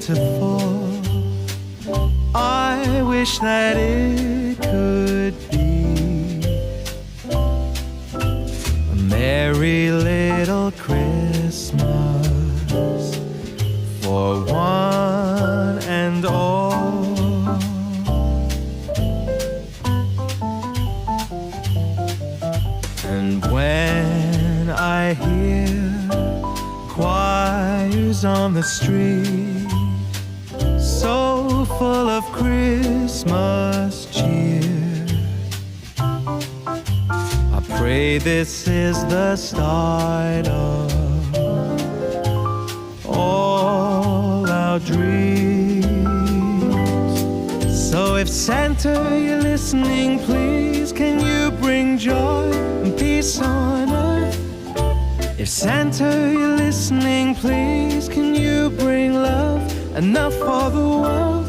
to fall. I wish that it could be a merry little Christmas for one and all. And when I hear choirs on the street, so full of Christmas cheer, I pray this is the start of all our dreams. So if Santa, you're listening, please, can you bring joy and peace on earth? If Santa, you're listening, please, can you bring love enough for the world?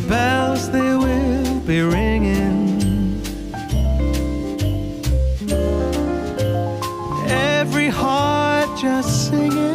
Bells, they will be ringing, every heart just singing.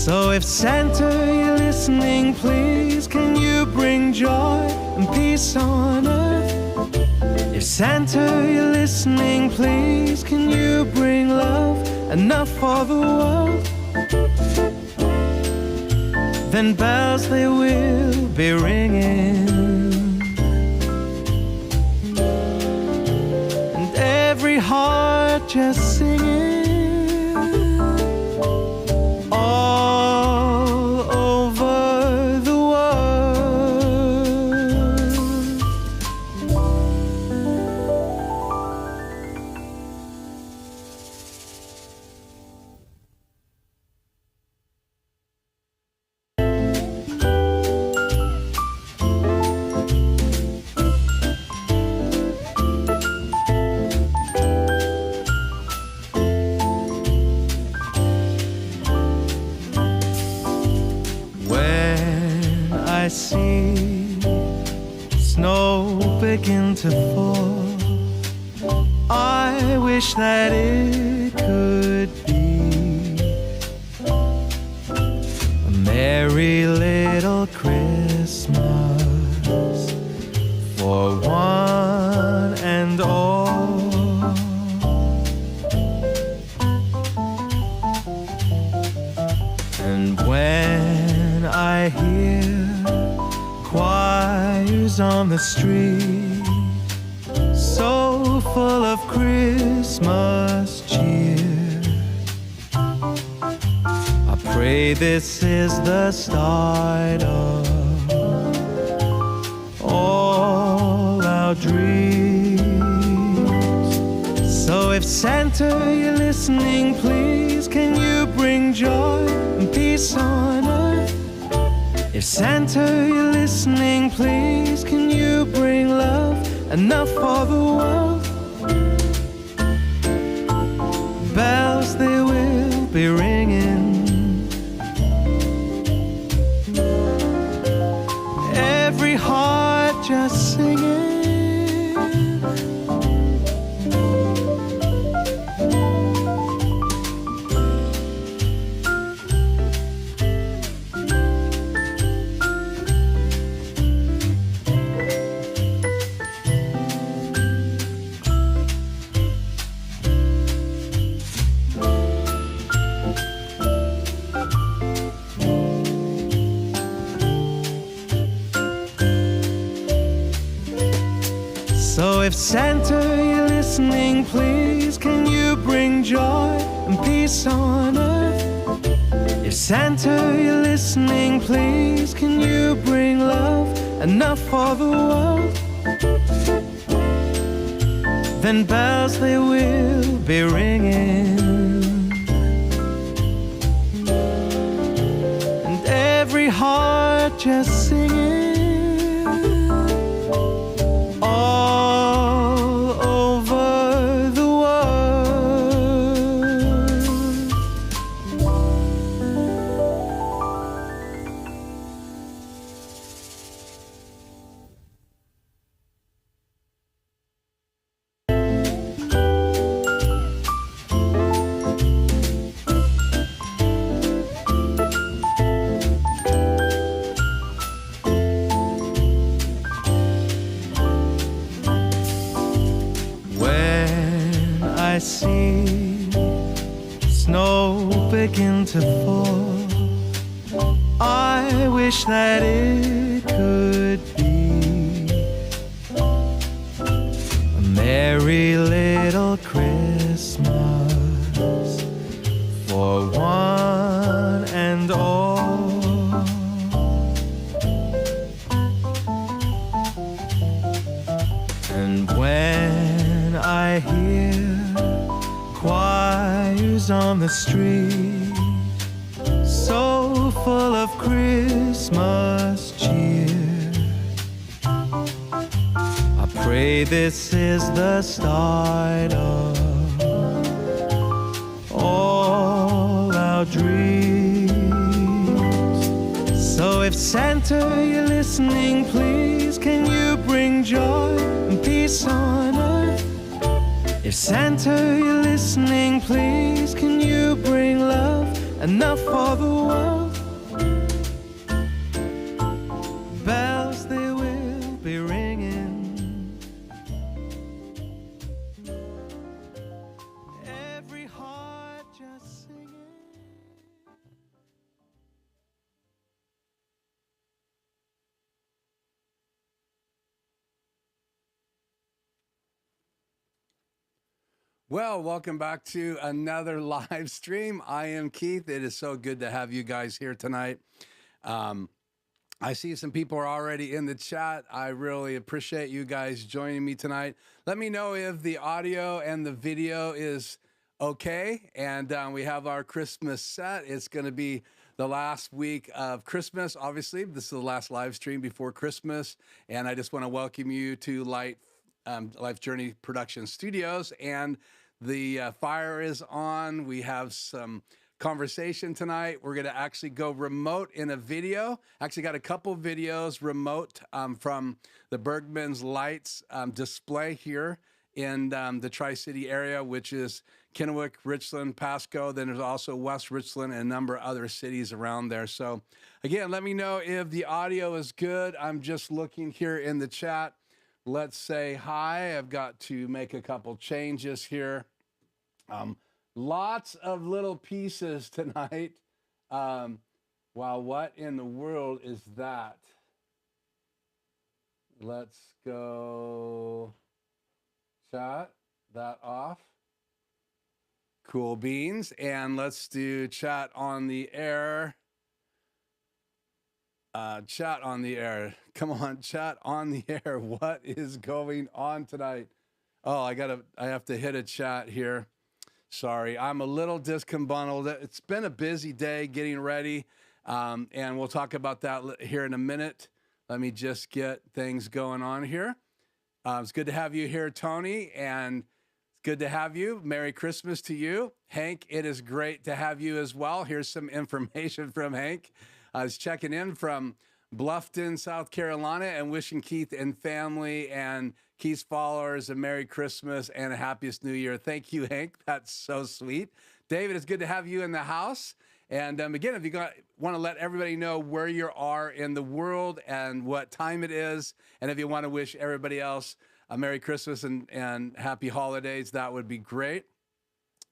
So if Santa, you're listening, please, can you bring joy and peace on earth? If Santa, you're listening, please, can you bring love enough for the world? Then bells, they will be ringing, and every heart just singing. I see snow begin to fall. I wish that it could be a merry little Christmas for one and all. And when I hear choirs on the street, so full of Christmas cheer, I pray this is the start of all our dreams. So if Santa, you're listening, please, can you bring joy and peace on earth? If Santa, you're listening, please, can you bring love enough for the world? Bells, they will be ringing, every heart just singing. So if Santa, you're listening, please, can you bring joy and peace on earth? If Santa, you're listening, please, can you bring love enough for the world? Then bells, they will be ringing, heart just singing all over the world. When I see snow begin to fall, I wish that it could be a merry little Christmas for one and all. And when I hear choirs on the street, so full of Christmas cheer, I pray this is the start of all our dreams. So if Santa, you're listening, please, can you bring joy and peace on earth? If Santa, you're listening, please, can you bring love enough for the world? Bells, they will be ringing, every heart just singing. Well, welcome back to another live stream. I am Keith. It is so good to have you guys here tonight. I see some people are already in the chat. I really appreciate you guys joining me tonight. Let me know if the audio and the video is okay. And we have our Christmas set. It's going to be the last week of Christmas. Obviously, this is the last live stream before Christmas. And I just want to welcome you to Life Journey Production Studios, and the fire is on. We have some conversation tonight. We're going to actually go remote in a video. Actually got a couple videos remote from the Bergman's lights display here in the Tri-City area, which is Kennewick, Richland, Pasco. Then there's also West Richland and a number of other cities around there. So again, let me know if the audio is good. I'm just looking here in the chat. Let's say hi. I've got to make a couple changes here. Lots of little pieces tonight. Wow, what in the world is that? Let's go chat that off. Cool beans. And let's do chat on the air. Chat on the air. Come on, chat on the air. What is going on tonight? Oh, I have to hit a chat here. Sorry, I'm a little discombobulated. It's been a busy day getting ready, and we'll talk about that here in a minute. Let me just get things going on here. It's good to have you here, Tony, and it's good to have you. Merry Christmas to you. Hank, it is great to have you as well. Here's some information from Hank. I was checking in from Bluffton, South Carolina, and wishing Keith and family and Keith's followers a Merry Christmas and a happiest New Year. Thank you, Hank. That's so sweet. David, it's good to have you in the house. And again, if you want to let everybody know where you are in the world and what time it is, and if you want to wish everybody else a Merry Christmas and happy holidays, that would be great.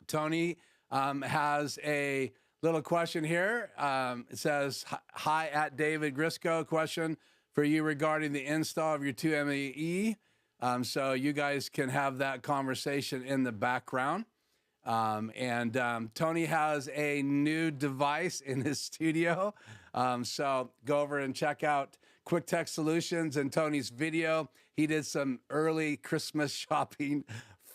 Tony has a little question here. It says, hi at David Grisco, question for you regarding the install of your 2ME. So you guys can have that conversation in the background. Tony has a new device in his studio. So go over and check out Quick Tech Solutions and Tony's video. He did some early Christmas shopping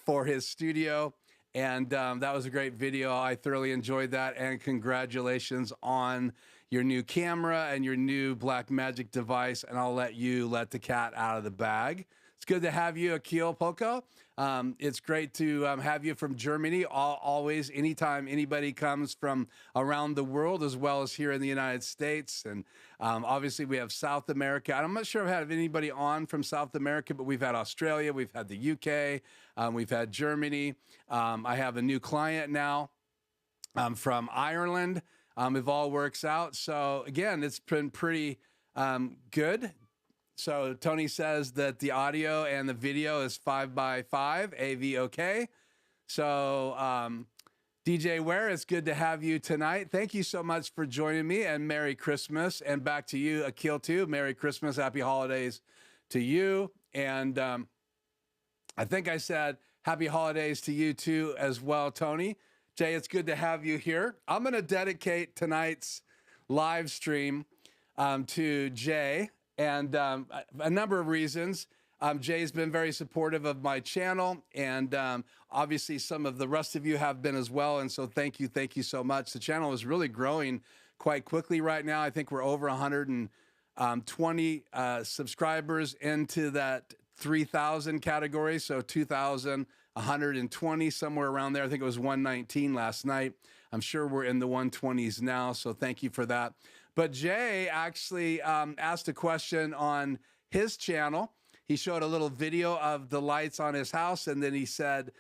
for his studio. And that was a great video. I thoroughly enjoyed that. And congratulations on your new camera and your new black magic device, and I'll let you let the cat out of the bag. It's good to have you, Akil Poco. It's great to have you from Germany. Always, anytime anybody comes from around the world, as well as here in the United States. And obviously, we have South America. I'm not sure if I've had anybody on from South America, but we've had Australia, we've had the UK, we've had Germany. I have a new client now from Ireland. If all works out. So again, it's been pretty good. So Tony says that the audio and the video is 5x5 AVOK. So DJ Ware, it's good to have you tonight. Thank you so much for joining me, and Merry Christmas. And back to you, Akil, too. Merry Christmas, Happy Holidays to you. And I think I said Happy Holidays to you too as well, Tony. Jay, it's good to have you here. I'm going to dedicate tonight's live stream to Jay, and a number of reasons. Jay's been very supportive of my channel, and obviously some of the rest of you have been as well, and so thank you so much. The channel is really growing quite quickly right now. I think we're over 120 subscribers into that 3,000 category, so 2,120, somewhere around there. I think it was 119 last night. I'm sure we're in the 120s now, so thank you for that. But Jay actually asked a question on his channel. He showed a little video of the lights on his house, and then he said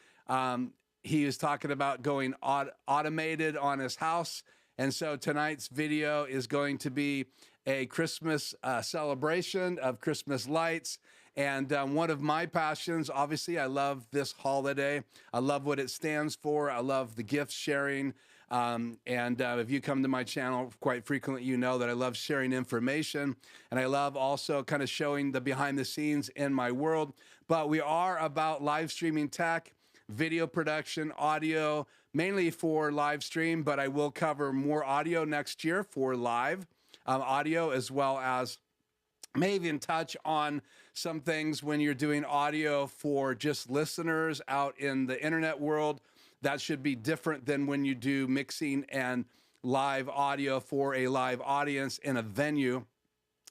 he was talking about going automated on his house. And so tonight's video is going to be a Christmas celebration of Christmas lights. And one of my passions, obviously, I love this holiday. I love what it stands for. I love the gift sharing. And if you come to my channel quite frequently, you know that I love sharing information. And I love also kind of showing the behind the scenes in my world. But we are about live streaming tech, video production, audio, mainly for live stream. But I will cover more audio next year for live audio, as well as maybe even touch on some things when you're doing audio for just listeners out in the internet world. That should be different than when you do mixing and live audio for a live audience in a venue.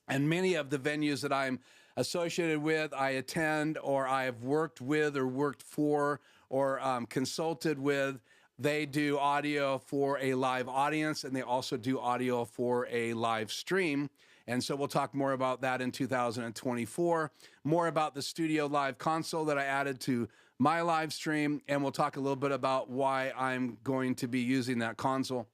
And many of the venues that I'm associated with, I attend, or I have worked with or worked for or consulted with, they do audio for a live audience, and they also do audio for a live stream. And so we'll talk more about that in 2024, more about the Studio Live console that I added to my live stream, and we'll talk a little bit about why I'm going to be using that console,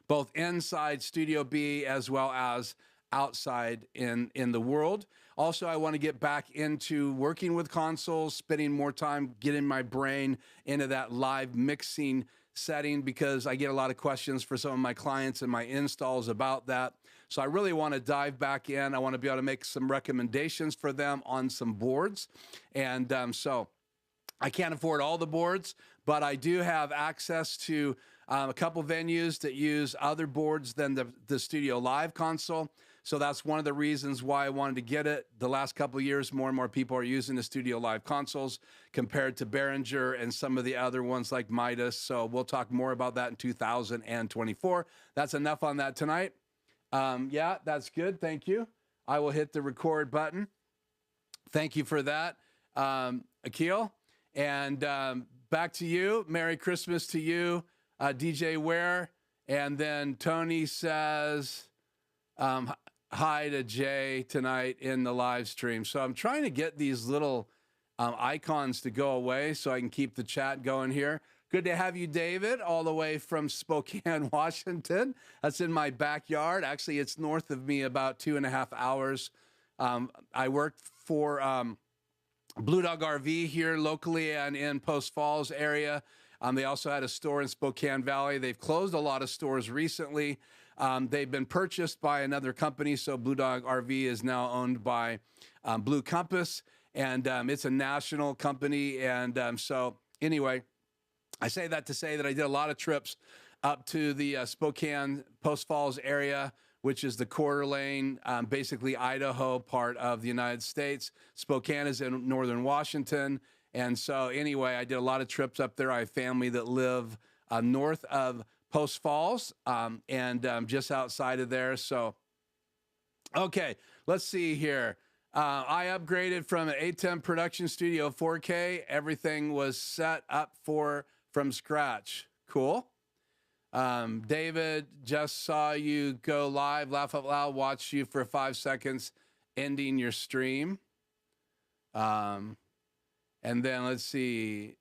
both inside Studio B as well as outside in the world. Also, I want to get back into working with consoles, spending more time getting my brain into that live mixing setting, because I get a lot of questions for some of my clients and my installs about that. So I really want to dive back in. I want to be able to make some recommendations for them on some boards. And so I can't afford all the boards, but I do have access to a couple venues that use other boards than the Studio Live console. So that's one of the reasons why I wanted to get it. The last couple of years, more and more people are using the Studio Live consoles compared to Behringer and some of the other ones like Midas. So we'll talk more about that in 2024. That's enough on that tonight. Yeah, that's good. Thank you. I will hit the record button. Thank you for that, Akil. And back to you. Merry Christmas to you, DJ Ware. And then Tony says, hi to Jay tonight in the live stream. So I'm trying to get these little icons to go away so I can keep the chat going here. Good to have you, David, all the way from Spokane, Washington. That's in my backyard. Actually, it's north of me about 2.5 hours. I worked for Blue Dog RV here locally and in Post Falls area. They also had a store in Spokane Valley. They've closed a lot of stores recently. They've been purchased by another company, so Blue Dog RV is now owned by Blue Compass, and it's a national company. And so anyway, I say that to say that I did a lot of trips up to the Spokane Post Falls area, which is the Coeur d'Alene, basically Idaho part of the United States. Spokane is in northern Washington. And so anyway, I did a lot of trips up there. I have family that live north of Post Falls, and just outside of there. So, okay, let's see here. I upgraded from an 810 production studio 4K. Everything was set up from scratch. Cool. David, just saw you go live. Laugh out loud. Watch you for 5 seconds, ending your stream. And then let's see.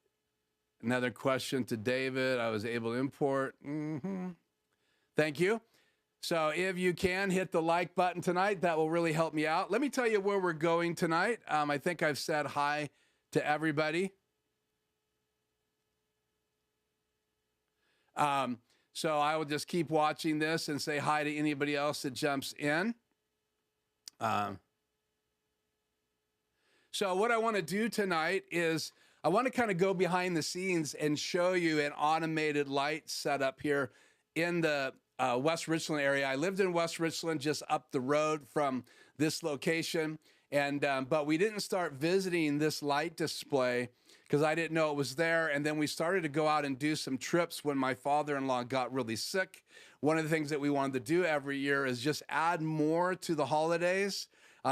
Another question to David. I was able to import. Thank you. So if you can hit the like button tonight, that will really help me out. Let me tell you where we're going tonight. I think I've said hi to everybody. So I will just keep watching this and say hi to anybody else that jumps in. So what I want to do tonight is I want to kind of go behind the scenes and show you an automated light setup here in the West Richland area. I lived in West Richland, just up the road from this location, and but we didn't start visiting this light display because I didn't know it was there. And then we started to go out and do some trips when my father-in-law got really sick. One of the things that we wanted to do every year is just add more to the holidays.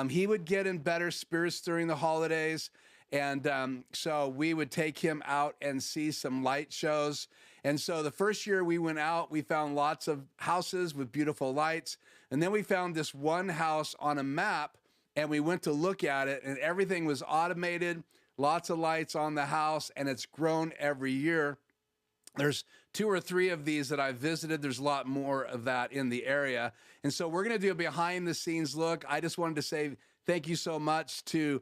He would get in better spirits during the holidays. And so we would take him out and see some light shows. And so the first year we went out, we found lots of houses with beautiful lights. And then we found this one house on a map, and we went to look at it, and everything was automated, lots of lights on the house, and it's grown every year. There's 2 or 3 of these that I've visited. There's a lot more of that in the area. And so we're going to do a behind the scenes look. I just wanted to say thank you so much to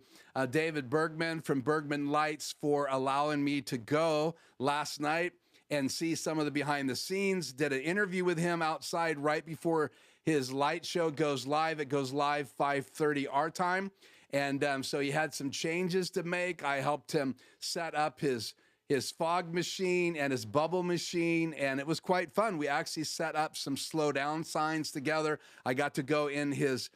David Bergman from Bergman Lights for allowing me to go last night and see some of the behind the scenes. Did an interview with him outside right before his light show goes live. It goes live 5:30 our time. And so he had some changes to make. I helped him set up his fog machine and his bubble machine, and it was quite fun. We actually set up some slow down signs together. I got to go in his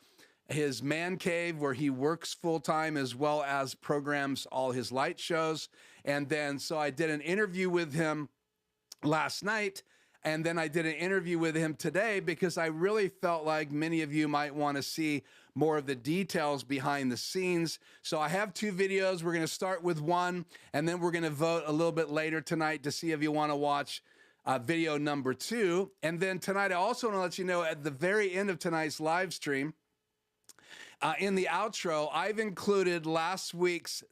man cave where he works full-time as well as programs all his light shows. And then so I did an interview with him last night, and then I did an interview with him today because I really felt like many of you might want to see more of the details behind the scenes. So I have 2 videos. We're going to start with one, and then we're going to vote a little bit later tonight to see if you want to watch video number 2. And then tonight, I also want to let you know at the very end of tonight's live stream, in the outro, I've included last week's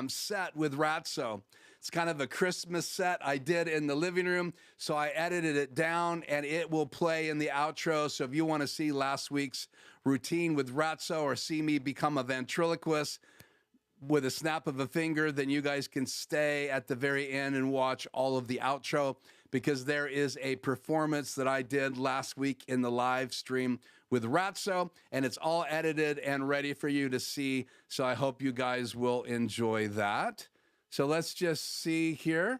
set with Ratso. It's kind of a Christmas set I did in the living room, so I edited it down, and it will play in the outro. So if you want to see last week's routine with Ratso or see me become a ventriloquist with a snap of a finger, then you guys can stay at the very end and watch all of the outro, because there is a performance that I did last week in the live stream with Ratso, and it's all edited and ready for you to see. So I hope you guys will enjoy that. So let's just see here.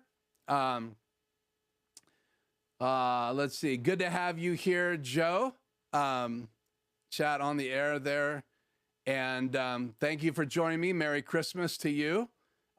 Let's see. Good to have you here, Joe. Chat on the air there. And thank you for joining me. Merry Christmas to you.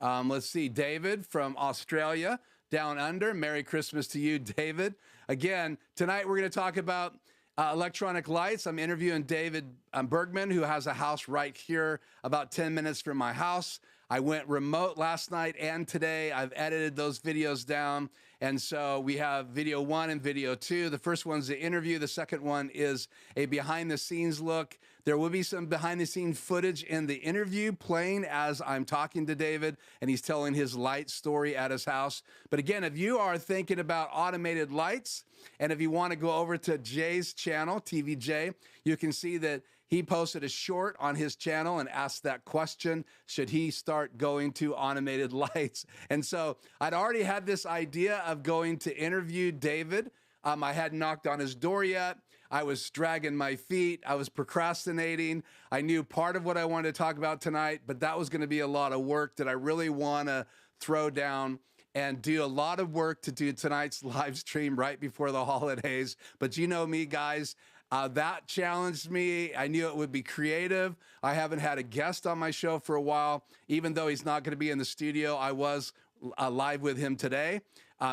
Let's see. David from Australia, down under. Merry Christmas to you, David. Again, tonight we're going to talk about electronic lights. I'm interviewing David Bergman, who has a house right here about 10 minutes from my house. I went remote last night and today. I've edited those videos down. And so we have video 1 and video 2. The first one's the interview. The second one is a behind the scenes look. There will be some behind the scenes footage in the interview playing as I'm talking to David and he's telling his light story at his house. But again, if you are thinking about automated lights, and if you want to go over to Jay's channel, TVJ, you can see that he posted a short on his channel and asked that question, should he start going to automated lights? And so I'd already had this idea of going to interview David. I hadn't knocked on his door yet. I was dragging my feet. I was procrastinating. I knew part of what I wanted to talk about tonight, but that was going to be a lot of work that I really want to throw down and do a lot of work to do tonight's live stream right before the holidays. But you know me, guys. That challenged me. I knew it would be creative. I haven't had a guest on my show for a while. Even though he's not going to be in the studio, I was live with him today,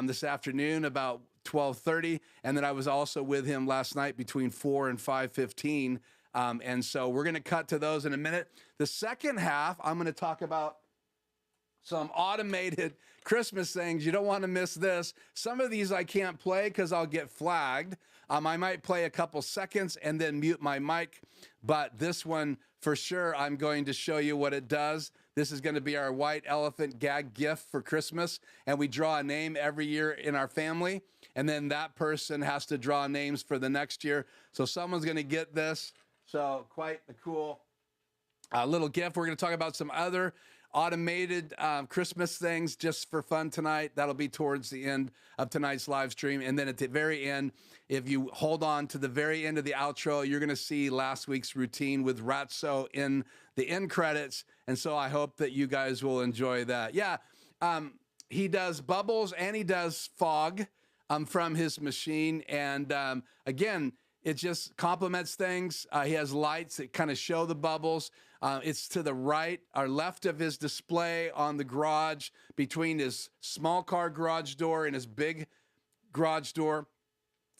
this afternoon, about 12:30, and then I was also with him last night between 4 and 5:15. And so we're going to cut to those in a minute. The second half, I'm going to talk about some automated Christmas things. You don't want to miss this. Some of these I can't play because I'll get flagged. I might play a couple seconds and then mute my mic, but this one for sure, I'm going to show you what it does. This is going to be our white elephant gag gift for Christmas, and we draw a name every year in our family, and then that person has to draw names for the next year. So someone's going to get this. So quite a cool little gift. We're going to talk about some other automated Christmas things just for fun tonight. That'll be towards the end of tonight's live stream. And then at the very end, if you hold on to the very end of the outro, you're going to see last week's routine with Ratso in the end credits. And so I hope that you guys will enjoy that. Yeah, he does bubbles and he does fog from his machine. And again, it just complements things. He has lights that kind of show the bubbles. It's to the right or left of his display on the garage between his small car garage door and his big garage door.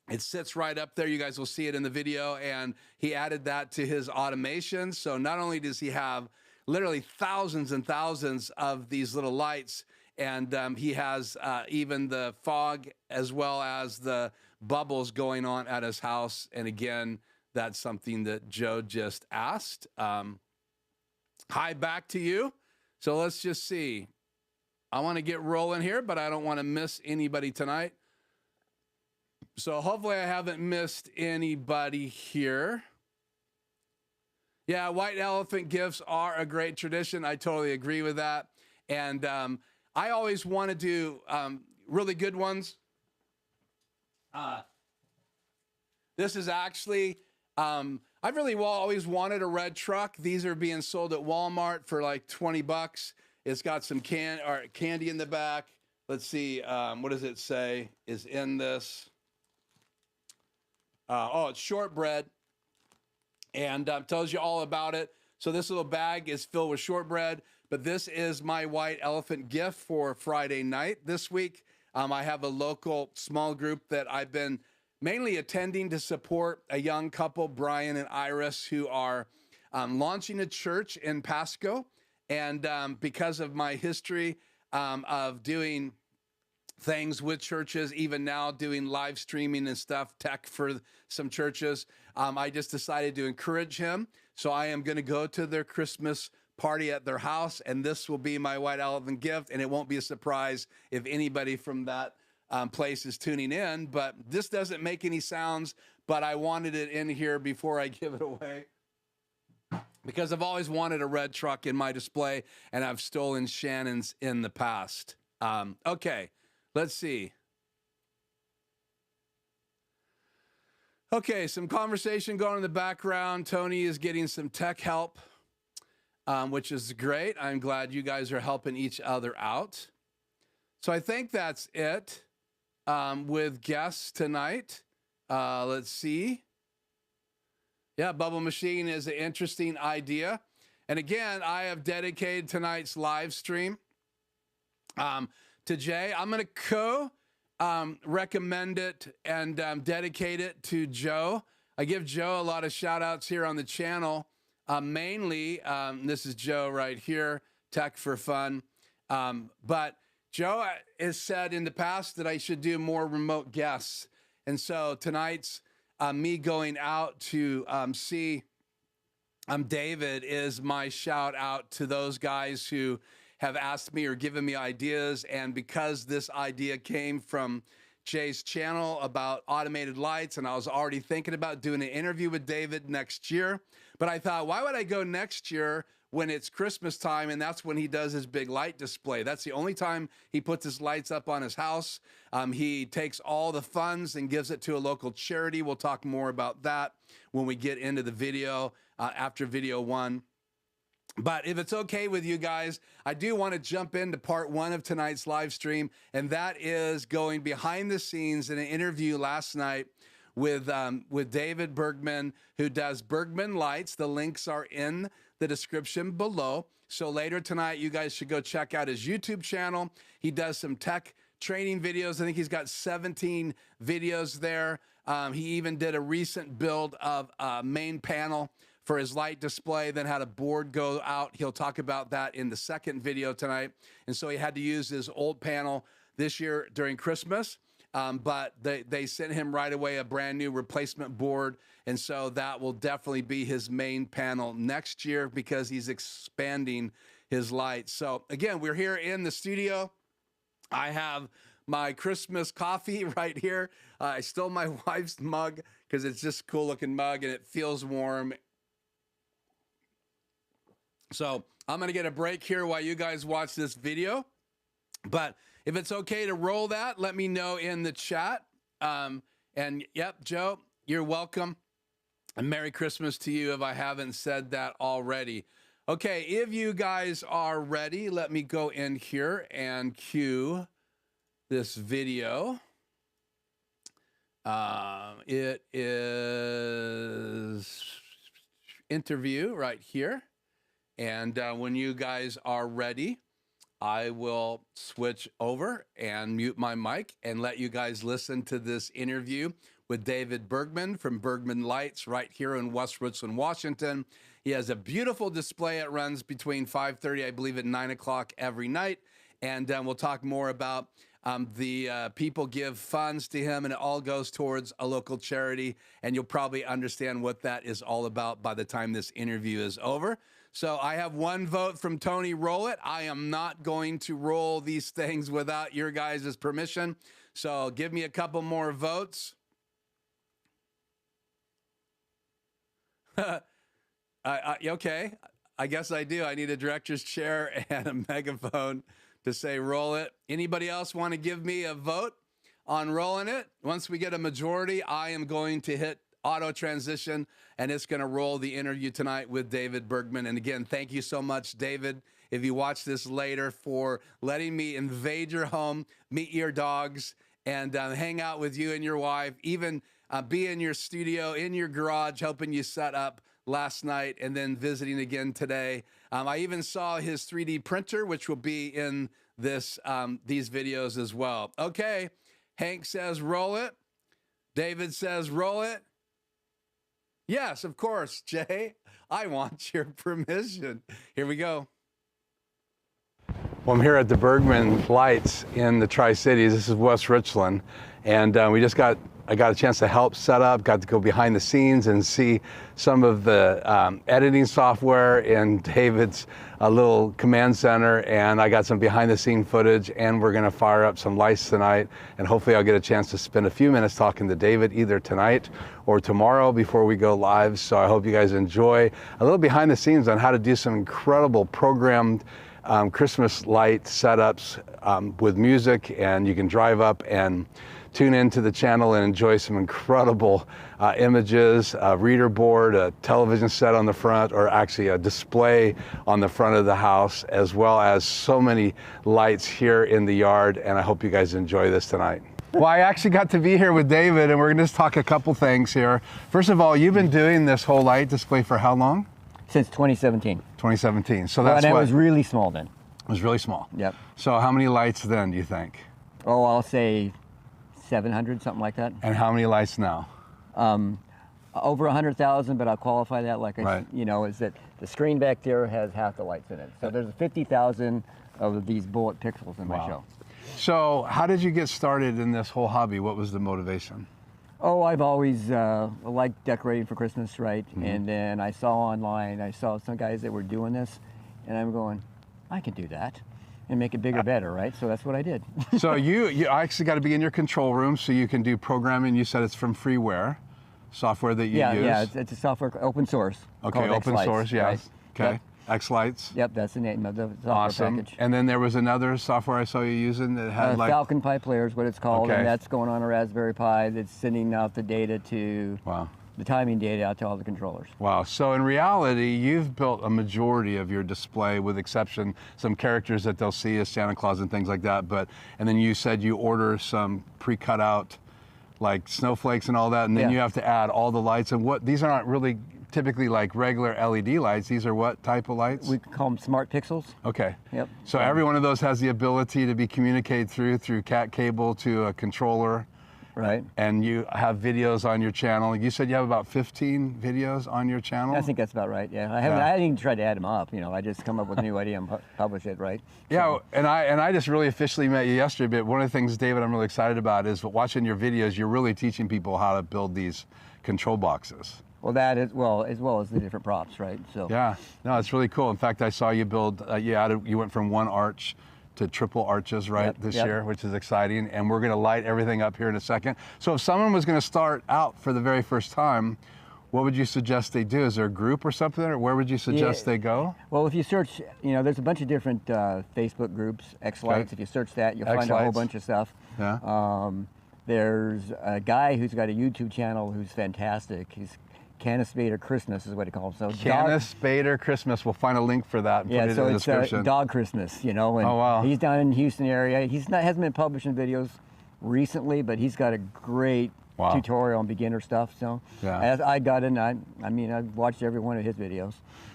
It sits right up there. You guys will see it in the video. And he added that to his automation. So not only does he have literally thousands and thousands of these little lights, and he has even the fog as well as the bubbles going on at his house. And again, that's something that Joe just asked. Hi, back to you. So let's just see. I want to get rolling here, but I don't want to miss anybody tonight. So hopefully I haven't missed anybody here. Yeah, white elephant gifts are a great tradition. I totally agree with that. And I always want to do really good ones. This is actually, I've really always wanted a red truck. These are being sold at Walmart for like $20. It's got some candy in the back. Let's see, what does it say is in this? Oh, it's shortbread, and tells you all about it. So this little bag is filled with shortbread, but this is my white elephant gift for Friday night this week. I have a local small group that I've been mainly attending to support a young couple, Brian and Iris, who are launching a church in Pasco. And because of my history of doing things with churches, even now doing live streaming and stuff, tech for some churches, I just decided to encourage him. So I am going to go to their Christmas party at their house, and this will be my white elephant gift. And it won't be a surprise if anybody from that place is tuning in, but this doesn't make any sounds, but I wanted it in here before I give it away because I've always wanted a red truck in my display, and I've stolen Shannon's in the past. Okay, let's see. Okay, some conversation going in the background. Tony is getting some tech help, which is great. I'm glad you guys are helping each other out. So I think that's it with guests tonight. Let's see. Yeah, bubble machine is an interesting idea. And again, I have dedicated tonight's live stream to Jay. I'm going to recommend it and dedicate it to Joe. I give Joe a lot of shout outs here on the channel. Mainly, this is Joe right here, Tech for Fun. But Joe has said in the past that I should do more remote guests. And so tonight's me going out to see David is my shout out to those guys who have asked me or given me ideas. And because this idea came from Jay's channel about automated lights, and I was already thinking about doing an interview with David next year. But I thought, why would I go next year when it's Christmas time, and that's when he does his big light display? That's the only time he puts his lights up on his house. He takes all the funds and gives it to a local charity. We'll talk more about that when we get into the video after video one. But if it's okay with you guys, I do want to jump into part one of tonight's live stream, and that is going behind the scenes in an interview last night with David Bergman, who does Bergman Lights. The links are in the description below. So later tonight, you guys should go check out his YouTube channel. He does some tech training videos. I think he's got 17 videos there. He even did a recent build of a main panel for his light display, then had a board go out. He'll talk about that in the second video tonight. And so he had to use his old panel this year during Christmas, but they sent him right away a brand new replacement board. And so that will definitely be his main panel next year because he's expanding his lights. So again, we're here in the studio. I have my Christmas coffee right here. I stole my wife's mug because it's just a cool looking mug and it feels warm. So I'm going to get a break here while you guys watch this video. But if it's okay to roll that, let me know in the chat. And yep, Joe, you're welcome. And Merry Christmas to you if I haven't said that already. Okay, if you guys are ready, let me go in here and cue this video. It is interview right here. And when you guys are ready, I will switch over and mute my mic and let you guys listen to this interview with David Bergman from Bergman Lights right here in West Richland, Washington. He has a beautiful display. It runs between 5:30, I believe, at 9 o'clock every night. And we'll talk more about the people give funds to him, and it all goes towards a local charity. And you'll probably understand what that is all about by the time this interview is over. So I have one vote from Tony. Roll it. I am not going to roll these things without your guys' permission. So give me a couple more votes. Okay, I guess I do. I need a director's chair and a megaphone to say roll it. Anybody else want to give me a vote on rolling it? Once we get a majority, I am going to hit auto transition, and it's going to roll the interview tonight with David Bergman. And again, thank you so much, David, if you watch this later, for letting me invade your home, meet your dogs, and hang out with you and your wife, even be in your studio, in your garage, helping you set up last night, and then visiting again today. I even saw his 3D printer, which will be in this these videos as well. Okay, Hank says roll it. David says roll it. Yes, of course, Jay. I want your permission. Here we go. Well, I'm here at the Bergman Lights in the Tri-Cities. This is West Richland. And I got a chance to help set up, got to go behind the scenes and see some of the editing software in David's little command center. And I got some behind the scene footage, and we're gonna fire up some lights tonight. And hopefully I'll get a chance to spend a few minutes talking to David either tonight or tomorrow before we go live. So I hope you guys enjoy a little behind the scenes on how to do some incredible programmed Christmas light setups with music, and you can drive up and tune into the channel and enjoy some incredible images, a reader board, a television set on the front, or actually a display on the front of the house, as well as so many lights here in the yard. And I hope you guys enjoy this tonight. Well, I actually got to be here with David, and we're gonna just talk a couple things here. First of all, you've been doing this whole light display for how long? Since 2017. 2017. So that's and what? It was really small then. It was really small. Yep. So how many lights then, do you think? Oh, I'll say 700, something like that. And how many lights now? Over 100,000, but I'll qualify that like, Right. is that the screen back there has half the lights in it. So there's 50,000 of these bullet pixels in my show. So how did you get started in this whole hobby? What was the motivation? Oh, I've always liked decorating for Christmas, right? Mm-hmm. And then I saw online, I saw some guys that were doing this, and I'm going, I can do that and make it bigger, better, right? So that's what I did. So you actually got to be in your control room so you can do programming. You said it's from freeware software that you use? Yeah, it's a software, open source. Okay, open source, yes. Right? Okay, Yep. X-Lights. Yep, that's the name of the software Awesome. package. And then there was another software I saw you using that had like... Falcon Pi Player is what it's called, Okay. and that's going on a Raspberry Pi that's sending out the data to, Wow. the timing data out to all the controllers. Wow, so in reality, you've built a majority of your display, with exception some characters that they'll see as Santa Claus and things like that, and then you said you order some pre-cut out like snowflakes and all that, and then Yeah. you have to add all the lights, and these aren't really typically like regular LED lights. These are what type of lights? We call them smart pixels. Okay. Yep. So every one of those has the ability to be communicated through cat cable to a controller. Right. And you have videos on your channel. You said you have about 15 videos on your channel? I think that's about right. Yeah. I haven't even tried to add them up. You know, I just come up with a new idea and publish it. Right. Yeah. So, And I just really officially met you yesterday. But one of the things, David, I'm really excited about is watching your videos. You're really teaching people how to build these control boxes. well, that is as well as the different props, right? So. Yeah. No, it's really cool. In fact, I saw you build. You went from one arch to triple arches, right, Yep, this yep. year, which is exciting. And we're going to light everything up here in a second. So if someone was going to start out for the very first time, what would you suggest they do? Is there a group or something, or where would you suggest they go? Well, if you search, you know, there's a bunch of different Facebook groups, X-Lights. Okay. If you search that, you'll find a whole X-Lights. bunch of stuff. Yeah. There's a guy who's got a YouTube channel who's fantastic. He's Canis Bader Christmas is what he calls himself. Canis Bader Christmas. We'll find a link for that and Yeah, put it so in the it's description. Dog Christmas, you know. And Oh, wow. He's down in the Houston area. Hasn't been publishing videos recently, but he's got a great Wow. tutorial on beginner stuff. So Yeah. as I got in, I mean, I've watched every one of his videos.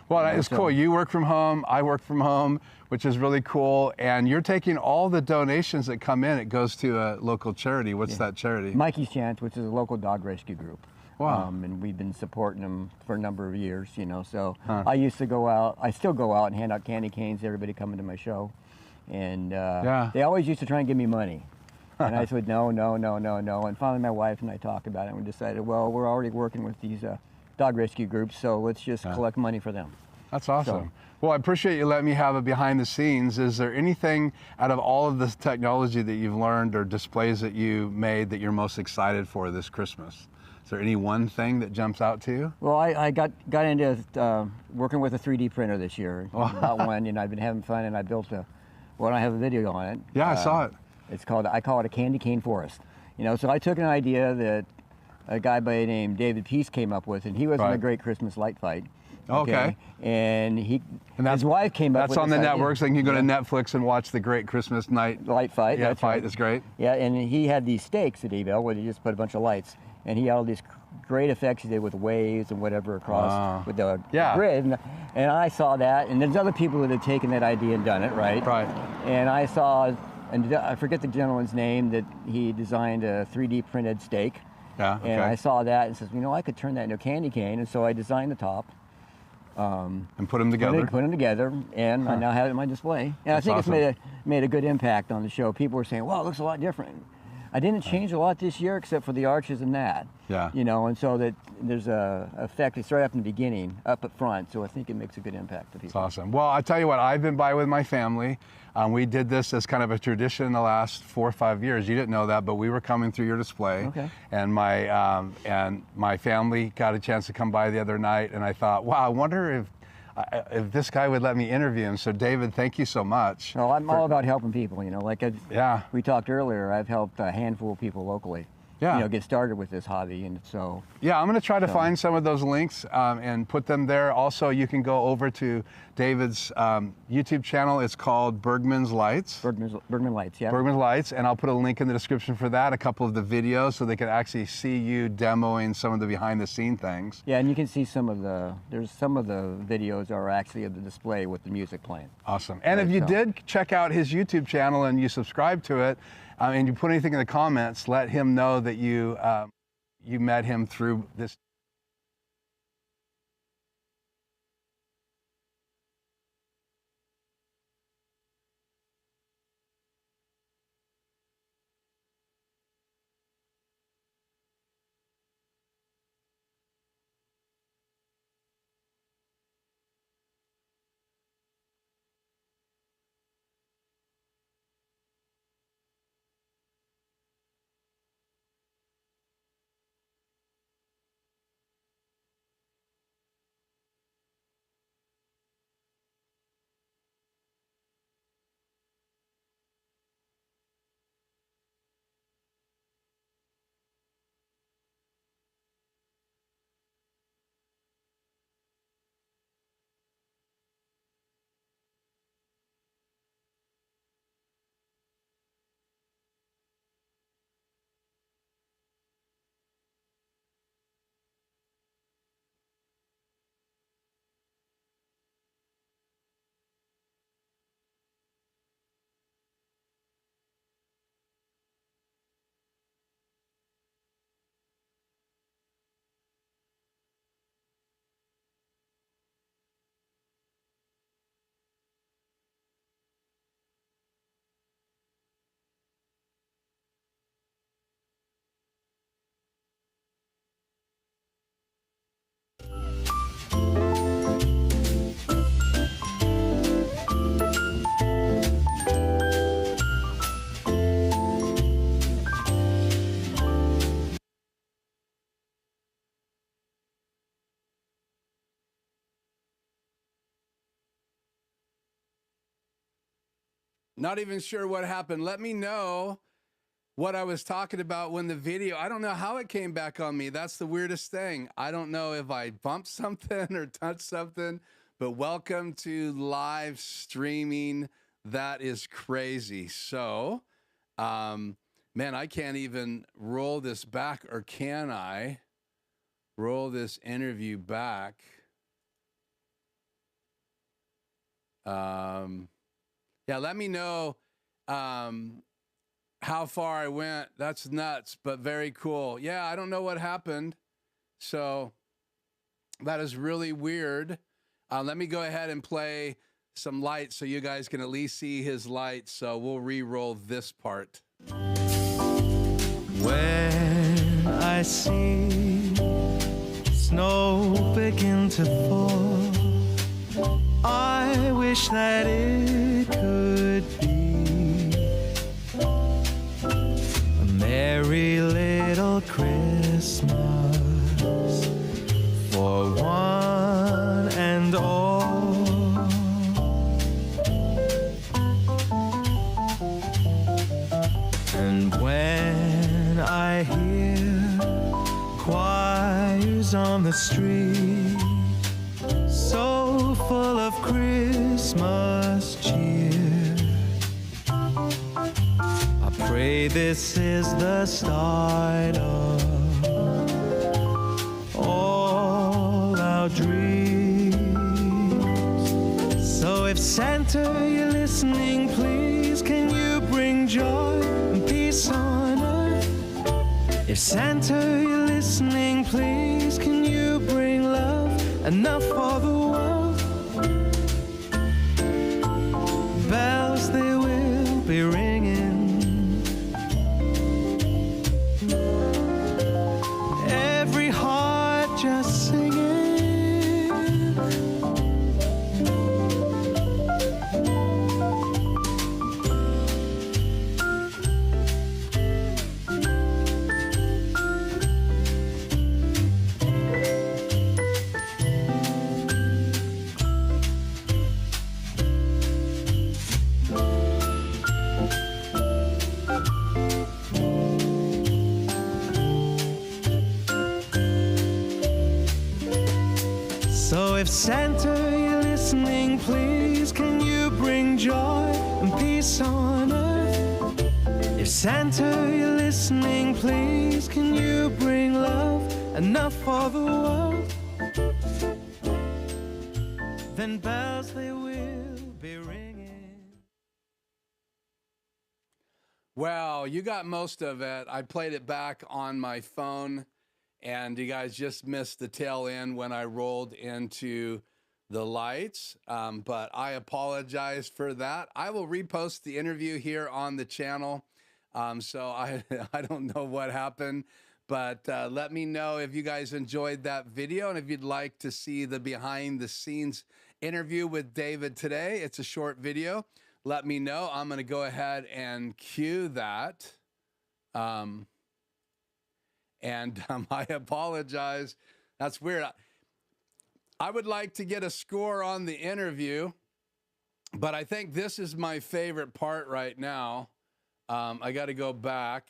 Well, You know, it's so- cool. You work from home. I work from home, which is really cool. And you're taking all the donations that come in. It goes to a local charity. What's that charity? Mikey's Chance, which is a local dog rescue group. Wow. And we've been supporting them for a number of years, you know. So I used to go out, I still go out and hand out candy canes to everybody coming to my show. And they always used to try and give me money. And I said, no, no, no, no, no. And finally my wife and I talked about it and we decided, well, we're already working with these dog rescue groups, so let's just collect money for them. That's awesome. So- Well, I appreciate you letting me have a behind the scenes. Is there anything out of all of this technology that you've learned or displays that you made that you're most excited for this Christmas? Is there any one thing that jumps out to you? Well, I got into working with a 3D printer this year. About one, and I've been having fun, and I built I have a video on it. Yeah, I saw it. I call it a candy cane forest. You know, so I took an idea that a guy by the name David Peace came up with, and he was in a Right. great Christmas light fight. Okay. And that's his wife came up with That's on the this idea. network, so you can go to Netflix and watch the Great Christmas Night Light fight. Yeah, that's fight. right. It's great. Yeah, and he had these stakes that he built where he just put a bunch of lights, and he had all these great effects he did with waves and whatever across with the grid. And I saw that, and there's other people that have taken that idea and done it, right? Right. And I saw, and I forget the gentleman's name, that he designed a 3D printed stake. Yeah, okay. And I saw that and says, you know, I could turn that into a candy cane, and so I designed the top. And put them together. Put them together, and I now have it in my display. And That's I think awesome. it's made a good impact on the show. People were saying, "Wow, it looks a lot different." I didn't change a lot this year, except for the arches and that. Yeah. You know, and so that there's a effect. It's right up in the beginning, up at front. So I think it makes a good impact to It's people. awesome. Well, I tell you what, I've been by with my family. We did this as kind of a tradition the last 4 or 5 years. You didn't know that, but we were coming through your display. Okay. And my family got a chance to come by the other night, and I thought, wow, I wonder if this guy would let me interview him. So David, thank you so much. Well, I'm all about helping people. You know, like Yeah. we talked earlier, I've helped a handful of people locally. Yeah. You know, get started with this hobby, and so. Yeah, I'm going to try to find some of those links and put them there. Also, you can go over to David's YouTube channel. It's called Bergman's Lights. Bergman Lights, yeah. Bergman's Lights, and I'll put a link in the description for that, a couple of the videos, so they can actually see you demoing some of the behind-the-scene things. Yeah, and you can see some of the videos are actually of the display with the music playing. Awesome. And if Right, you so- did check out his YouTube channel and you subscribe to it, and you put anything in the comments, let him know that you met him through this Not even sure what happened. Let me know what I was talking about when the video, I don't know how it came back on me. That's the weirdest thing. I don't know if I bumped something or touched something, but welcome to live streaming. That is crazy. So, man, I can't even roll this back, or can I roll this interview back? Yeah, let me know how far I went. That's nuts, but very cool. Yeah, I don't know what happened. So that is really weird. Let me go ahead and play some lights so you guys can at least see his lights. So we'll re-roll this part. When I see snow begin to fall, I wish that it could be a merry little Christmas for one and all. And when I hear choirs on the street, so full of Christmas cheer, I pray this is the start of all our dreams. So if Santa, you're listening, please can you bring joy and peace on earth? If Santa, you're listening, please can you bring love enough for the world? Bells, they will be ringing, every heart just singing. So if Santa, you're listening, please can you bring joy and peace on earth? If Santa, you're listening, please can you bring love enough for the world? Then bells, they will be ringing. Well, you got most of it. I played it back on my phone, and you guys just missed the tail end when I rolled into the lights. But I apologize for that. I will repost the interview here on the channel. So I don't know what happened, but let me know if you guys enjoyed that video and if you'd like to see the behind the scenes interview with David today. It's a short video. Let me know. I'm going to go ahead and cue that. And I apologize. That's weird. I would like to get a score on the interview, but I think this is my favorite part right now. I got to go back.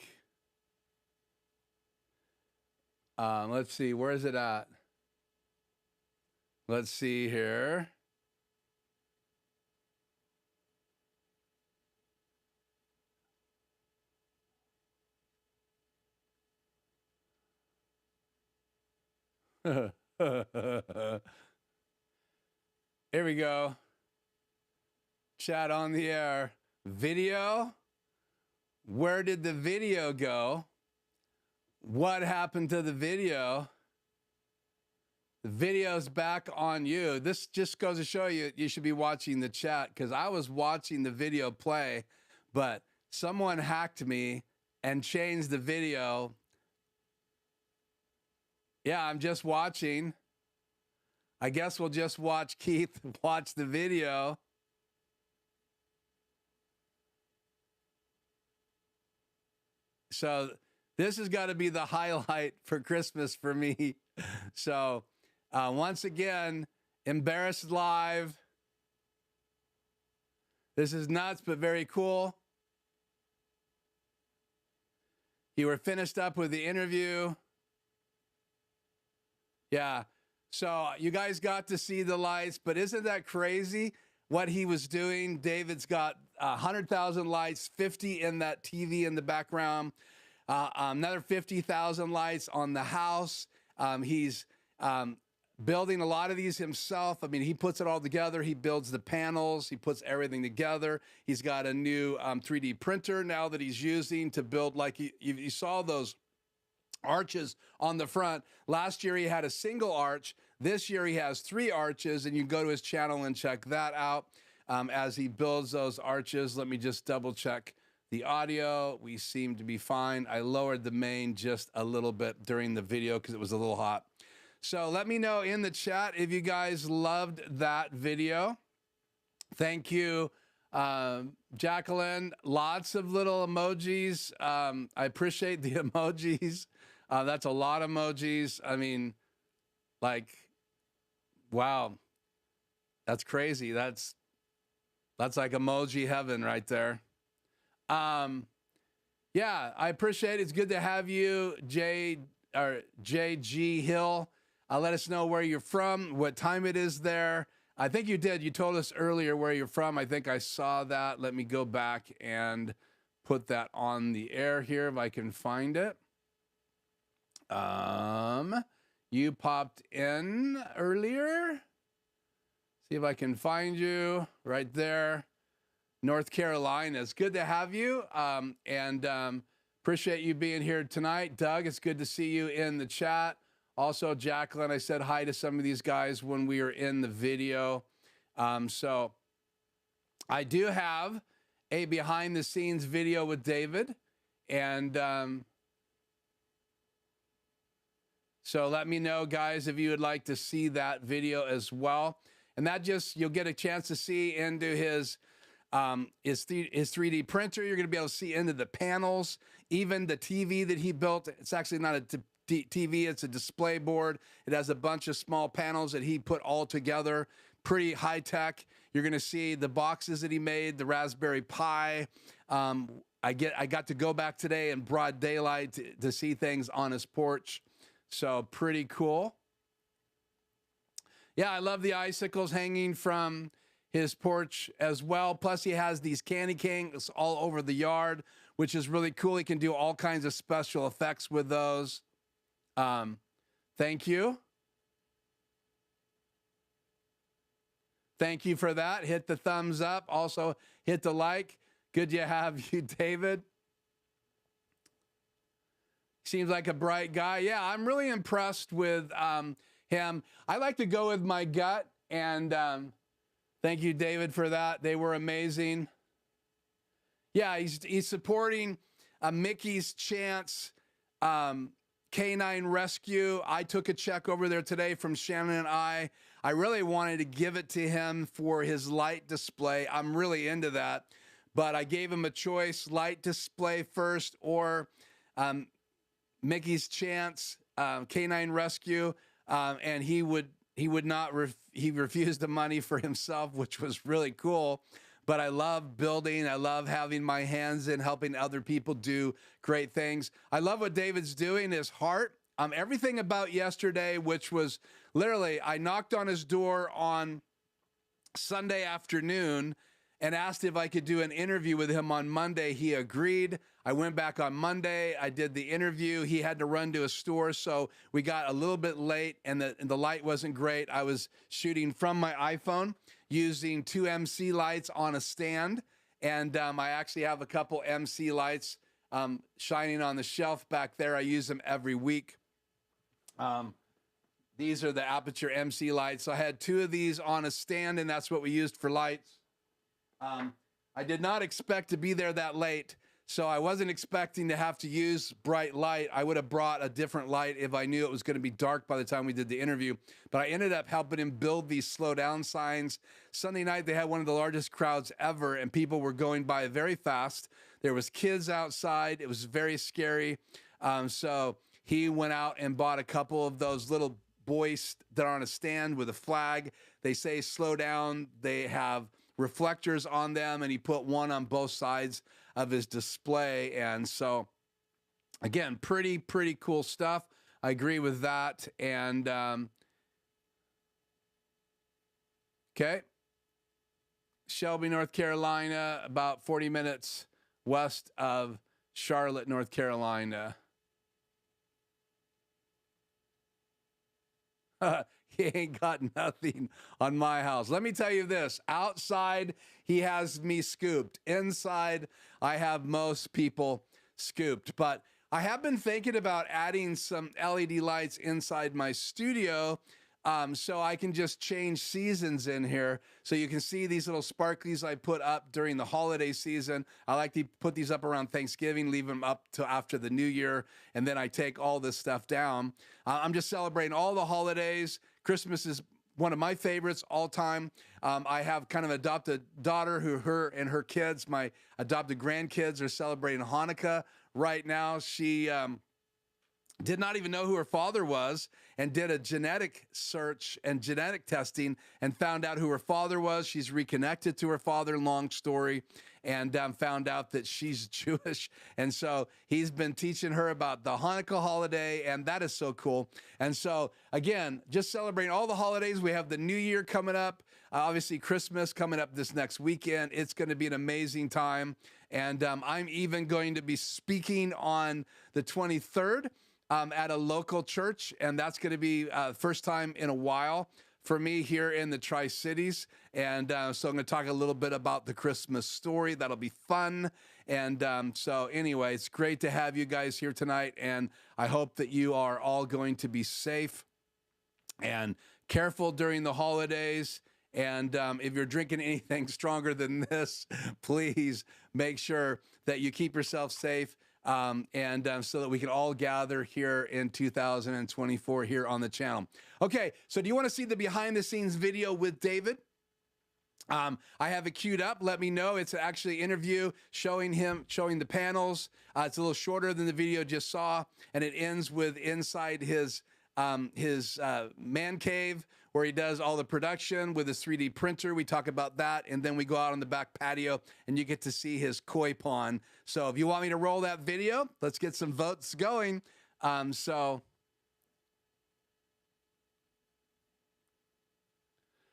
Let's see. Where is it at? Let's see here. Here we go. Chat on the air. Video. Where did the video go? What happened to the video? The video's back on you. This just goes to show you, you should be watching the chat, because I was watching the video play, but someone hacked me and changed the video. Yeah, I'm just watching. I guess we'll just watch Keith watch the video. So this has got to be the highlight for Christmas for me. So once again, Embarrassed Live. This is nuts, but very cool. You were finished up with the interview. Yeah. So you guys got to see the lights, but isn't that crazy what he was doing? David's got 100,000 lights, 50 in that TV in the background, another 50,000 lights on the house. He's building a lot of these himself. I mean, he puts it all together. He builds the panels. He puts everything together. He's got a new 3D printer now that he's using to build, like you saw those arches on the front. Last year he had a single arch. This year he has 3 arches, and you can go to his channel and check that out as he builds those arches. Let me just double check the audio. We seem to be fine. I lowered the main just a little bit during the video because it was a little hot. So let me know in the chat if you guys loved that video. Thank you, Jacqueline. Lots of little emojis. I appreciate the emojis. That's a lot of emojis. I mean, like, wow, that's crazy. That's like emoji heaven right there. Yeah, I appreciate it. It's good to have you, JG Hill. Let us know where you're from, what time it is there. I think you did. You told us earlier where you're from. I think I saw that. Let me go back and put that on the air here if I can find it. You popped in earlier. See if I can find you right there. North Carolina. It's good to have you. Appreciate you being here tonight. Doug, it's good to see you in the chat. Also, Jacqueline, I said hi to some of these guys when we were in the video. So I do have a behind the scenes video with David. And so let me know, guys, if you would like to see that video as well. And that just, you'll get a chance to see into his 3D printer. You're going to be able to see into the panels, even the TV that he built. It's actually not a TV, it's a display board. It has a bunch of small panels that he put all together. Pretty high tech. You're going to see the boxes that he made, the Raspberry Pi. I got to go back today in broad daylight to see things on his porch. So pretty cool. Yeah, I love the icicles hanging from his porch as well. Plus, he has these candy canes all over the yard, which is really cool. He can do all kinds of special effects with those. Thank you. Thank you for that. Hit the thumbs up. Also, hit the like. Good to have you, David. Seems like a bright guy. Yeah, I'm really impressed with him. I like to go with my gut, and thank you, David, for that. They were amazing. Yeah, he's supporting Mickey's Chance Canine Rescue. I took a check over there today from Shannon and I. I really wanted to give it to him for his light display. I'm really into that. But I gave him a choice, light display first or Mickey's Chance Canine Rescue. And he refused the money for himself, which was really cool. But I love building. I love having my hands in helping other people do great things. I love what David's doing, his heart. Everything about yesterday, which was literally, I knocked on his door on Sunday afternoon and asked if I could do an interview with him on Monday. He agreed. I went back on Monday. I did the interview. He had to run to a store, so we got a little bit late, and the light wasn't great. I was shooting from my iPhone using 2 MC lights on a stand, and I actually have a couple MC lights shining on the shelf back there. I use them every week. These are the Aperture MC lights. So I had 2 of these on a stand, and that's what we used for lights. I did not expect to be there that late, so I wasn't expecting to have to use bright light. I would have brought a different light if I knew it was going to be dark by the time we did the interview. But I ended up helping him build these slow down signs. Sunday night, they had one of the largest crowds ever, and people were going by very fast. There was kids outside. It was very scary. So he went out and bought a couple of those little buoys that are on a stand with a flag. They say slow down. They have reflectors on them, and he put one on both sides of his display. And so, again, pretty cool stuff. I agree with that. And okay, Shelby, North Carolina, about 40 minutes west of Charlotte, North Carolina. He ain't got nothing on my house. Let me tell you this. Outside, he has me scooped. Inside, I have most people scooped. But I have been thinking about adding some LED lights inside my studio, so I can just change seasons in here. So you can see these little sparklies I put up during the holiday season. I like to put these up around Thanksgiving, leave them up till after the new year, and then I take all this stuff down. I'm just celebrating all the holidays. Christmas is one of my favorites all time. I have kind of adopted daughter who her and her kids, my adopted grandkids, are celebrating Hanukkah right now. She did not even know who her father was, and did a genetic search and genetic testing and found out who her father was. She's reconnected to her father, long story, and found out that she's Jewish. And so he's been teaching her about the Hanukkah holiday, and that is so cool. And so, again, just celebrating all the holidays. We have the New Year coming up. Obviously, Christmas coming up this next weekend. It's going to be an amazing time. And I'm even going to be speaking on the 23rd. At a local church, and that's going to be first time in a while for me here in the Tri-Cities. And so I'm going to talk a little bit about the Christmas story. That'll be fun. And so anyway, it's great to have you guys here tonight, and I hope that you are all going to be safe and careful during the holidays. And if you're drinking anything stronger than this, please make sure that you keep yourself safe. So that we can all gather here in 2024 here on the channel. Okay, so do you want to see the behind the scenes video with David? I have it queued up. Let me know. It's actually an interview showing the panels. It's a little shorter than the video just saw, and it ends with inside his man cave, where he does all the production with his 3D printer. We talk about that, and then we go out on the back patio, and you get to see his koi pond. So if you want me to roll that video, let's get some votes going.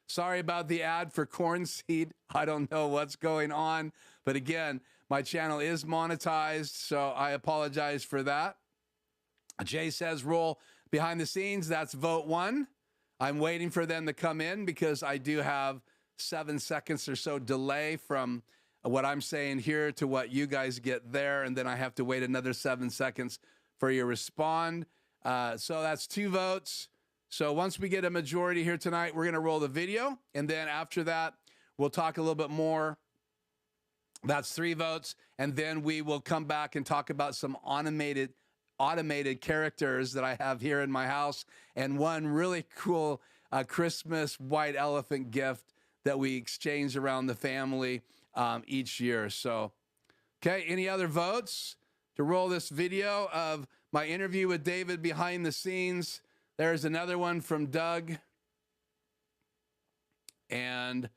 Sorry about the ad for corn seed. I don't know what's going on, but again, my channel is monetized, so I apologize for that. Jay says roll behind the scenes. That's vote 1. I'm waiting for them to come in because I do have 7 seconds or so delay from what I'm saying here to what you guys get there, and then I have to wait another 7 seconds for you to respond. So that's 2 votes. So once we get a majority here tonight, we're going to roll the video, and then after that, we'll talk a little bit more. That's 3 votes, and then we will come back and talk about some automated characters that I have here in my house, and one really cool Christmas white elephant gift that we exchange around the family each year. So, okay, any other votes to roll this video of my interview with David behind the scenes? There's another one from Doug, and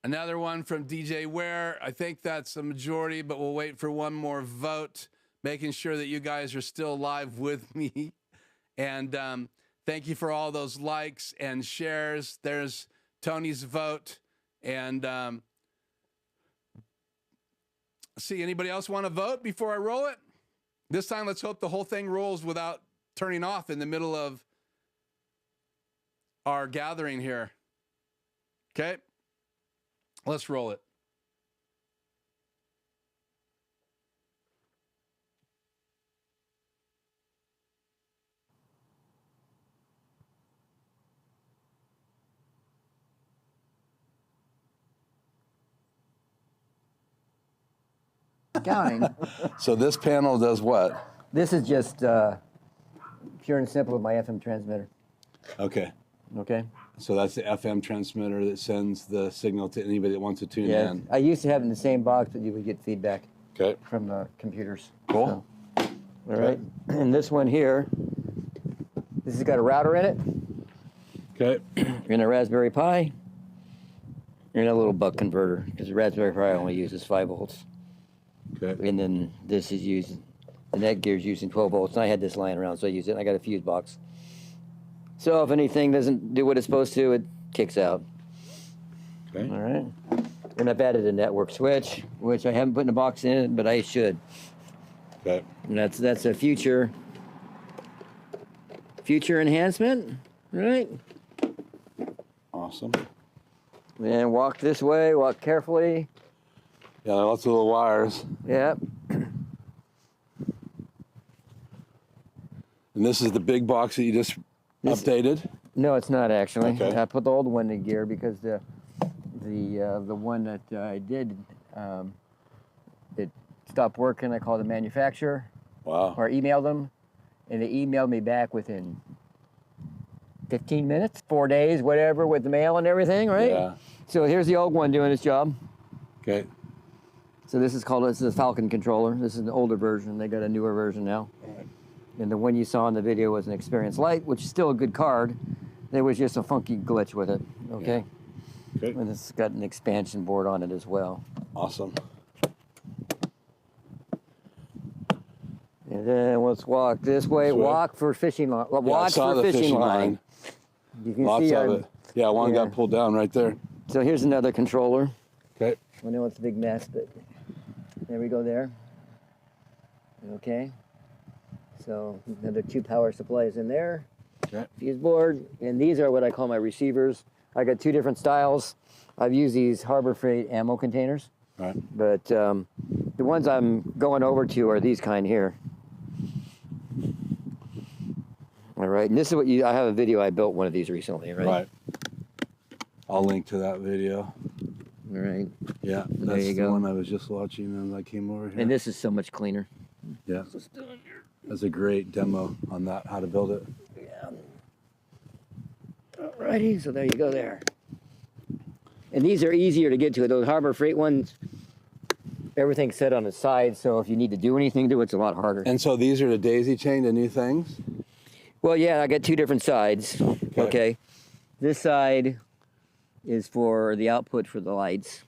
another one from DJ Ware. I think that's a majority, but we'll wait for one more vote, making sure that you guys are still live with me. And thank you for all those likes and shares. There's Tony's vote. And see, anybody else want to vote before I roll it? This time, let's hope the whole thing rolls without turning off in the middle of our gathering here. Okay? Let's roll it. Counting. So this panel does what? This is just pure and simple with my FM transmitter. Okay. Okay. So that's the FM transmitter that sends the signal to anybody that wants to tune in. I used to have it in the same box, but you would get feedback from the computers. Cool. So, all right. And this one here, this has got a router in it. Okay. In a Raspberry Pi. And a little buck converter, because the Raspberry Pi only uses 5 volts. Okay. And then this is using, the net gear is using 12 volts. And I had this lying around, so I used it. I got a fuse box. So if anything doesn't do what it's supposed to, it kicks out. Okay. All right. And I've added a network switch, which I haven't put in a box in it, but I should. Okay. And that's a future enhancement, right? Awesome. And walk this way, walk carefully. Yeah, lots of little wires. Yep. And this is the big box that you just updated? No, it's not actually. Okay. I put the old one in gear because the one that I did, it stopped working. I called the manufacturer. Wow. Or emailed them, and they emailed me back within 15 minutes, 4 days, whatever, with the mail and everything, right? Yeah. So here's the old one doing its job. Okay. So this is a Falcon controller. This is an older version. They got a newer version now. Right. And the one you saw in the video was an Experience Lite, which is still a good card. There was just a funky glitch with it, okay? Yeah. Okay. And it's got an expansion board on it as well. Awesome. And then let's walk this way. Walk for fishing line. Watch for fishing line. You can Lots see of it. Yeah, one got pulled down right there. So here's another controller. Okay. I know it's a big mess, but there we go there. Okay. So another 2 power supplies in there. Okay. Fuse board. And these are what I call my receivers. I got 2 different styles. I've used these Harbor Freight ammo containers. Right. But the ones I'm going over to are these kind here. All right, and this is what I have a video, I built one of these recently, right? Right. I'll link to that video. All right. Yeah, There that's you the go. one I was just watching as I came over here. And this is so much cleaner. Yeah. That's a great demo on that, how to build it. Yeah. All righty, so there you go there. And these are easier to get to. Those Harbor Freight ones, everything's set on its side, so if you need to do anything to it, it's a lot harder. And so these are the daisy chain, the new things? Well, yeah, I got 2 different sides. Okay. This side is for the output for the lights,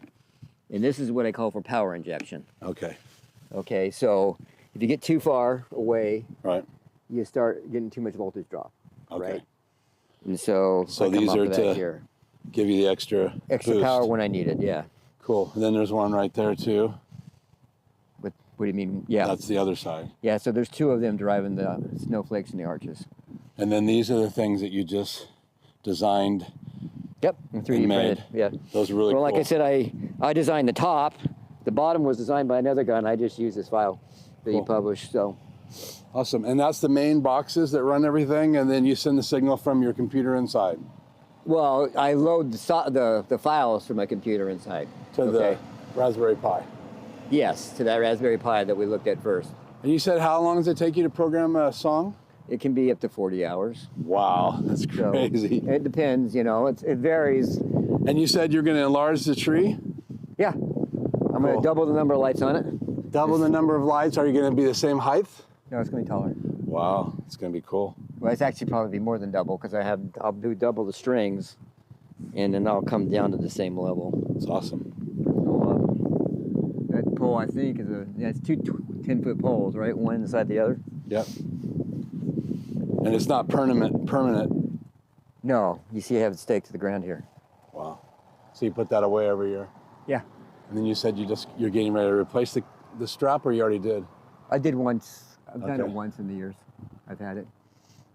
and this is what I call for power injection. Okay. Okay, so if you get too far away, Right. you start getting too much voltage drop. Okay. Right? And so I come these up are with that to here. give you the extra Extra boost. power when I need it, yeah. Cool. And then there's one right there too. What do you mean? Yeah. That's the other side. Yeah, so there's 2 of them driving the snowflakes and the arches. And then these are the things that you just designed. Yep, 3D printed. Yeah. Those are really well, cool. like I said, I designed the top. The bottom was designed by another guy, and I just used this file that he published. So. Awesome. And that's the main boxes that run everything, and then you send the signal from your computer inside. Well, I load the files from my computer inside. To the Raspberry Pi. Yes, to that Raspberry Pi that we looked at first. And you said how long does it take you to program a song? It can be up to 40 hours. Wow, that's crazy. So it depends, you know, it varies. And you said you're going to enlarge the tree? Yeah. I'm going to double the number of lights on it. Double the number of lights? Are you going to be the same height? No, it's going to be taller. Wow, it's going to be cool. Well, it's actually probably be more than double because I'll do double the strings, and then I'll come down to the same level. It's awesome. That pole, I think, it's 2 10-foot poles, right? One inside the other. Yep. And it's not permanent. No, you see I have it staked to the ground here. Wow. So you put that away every year? Yeah. And then you said you're getting ready to replace the strap, or you already did? I did once. I've done it once in the years I've had it.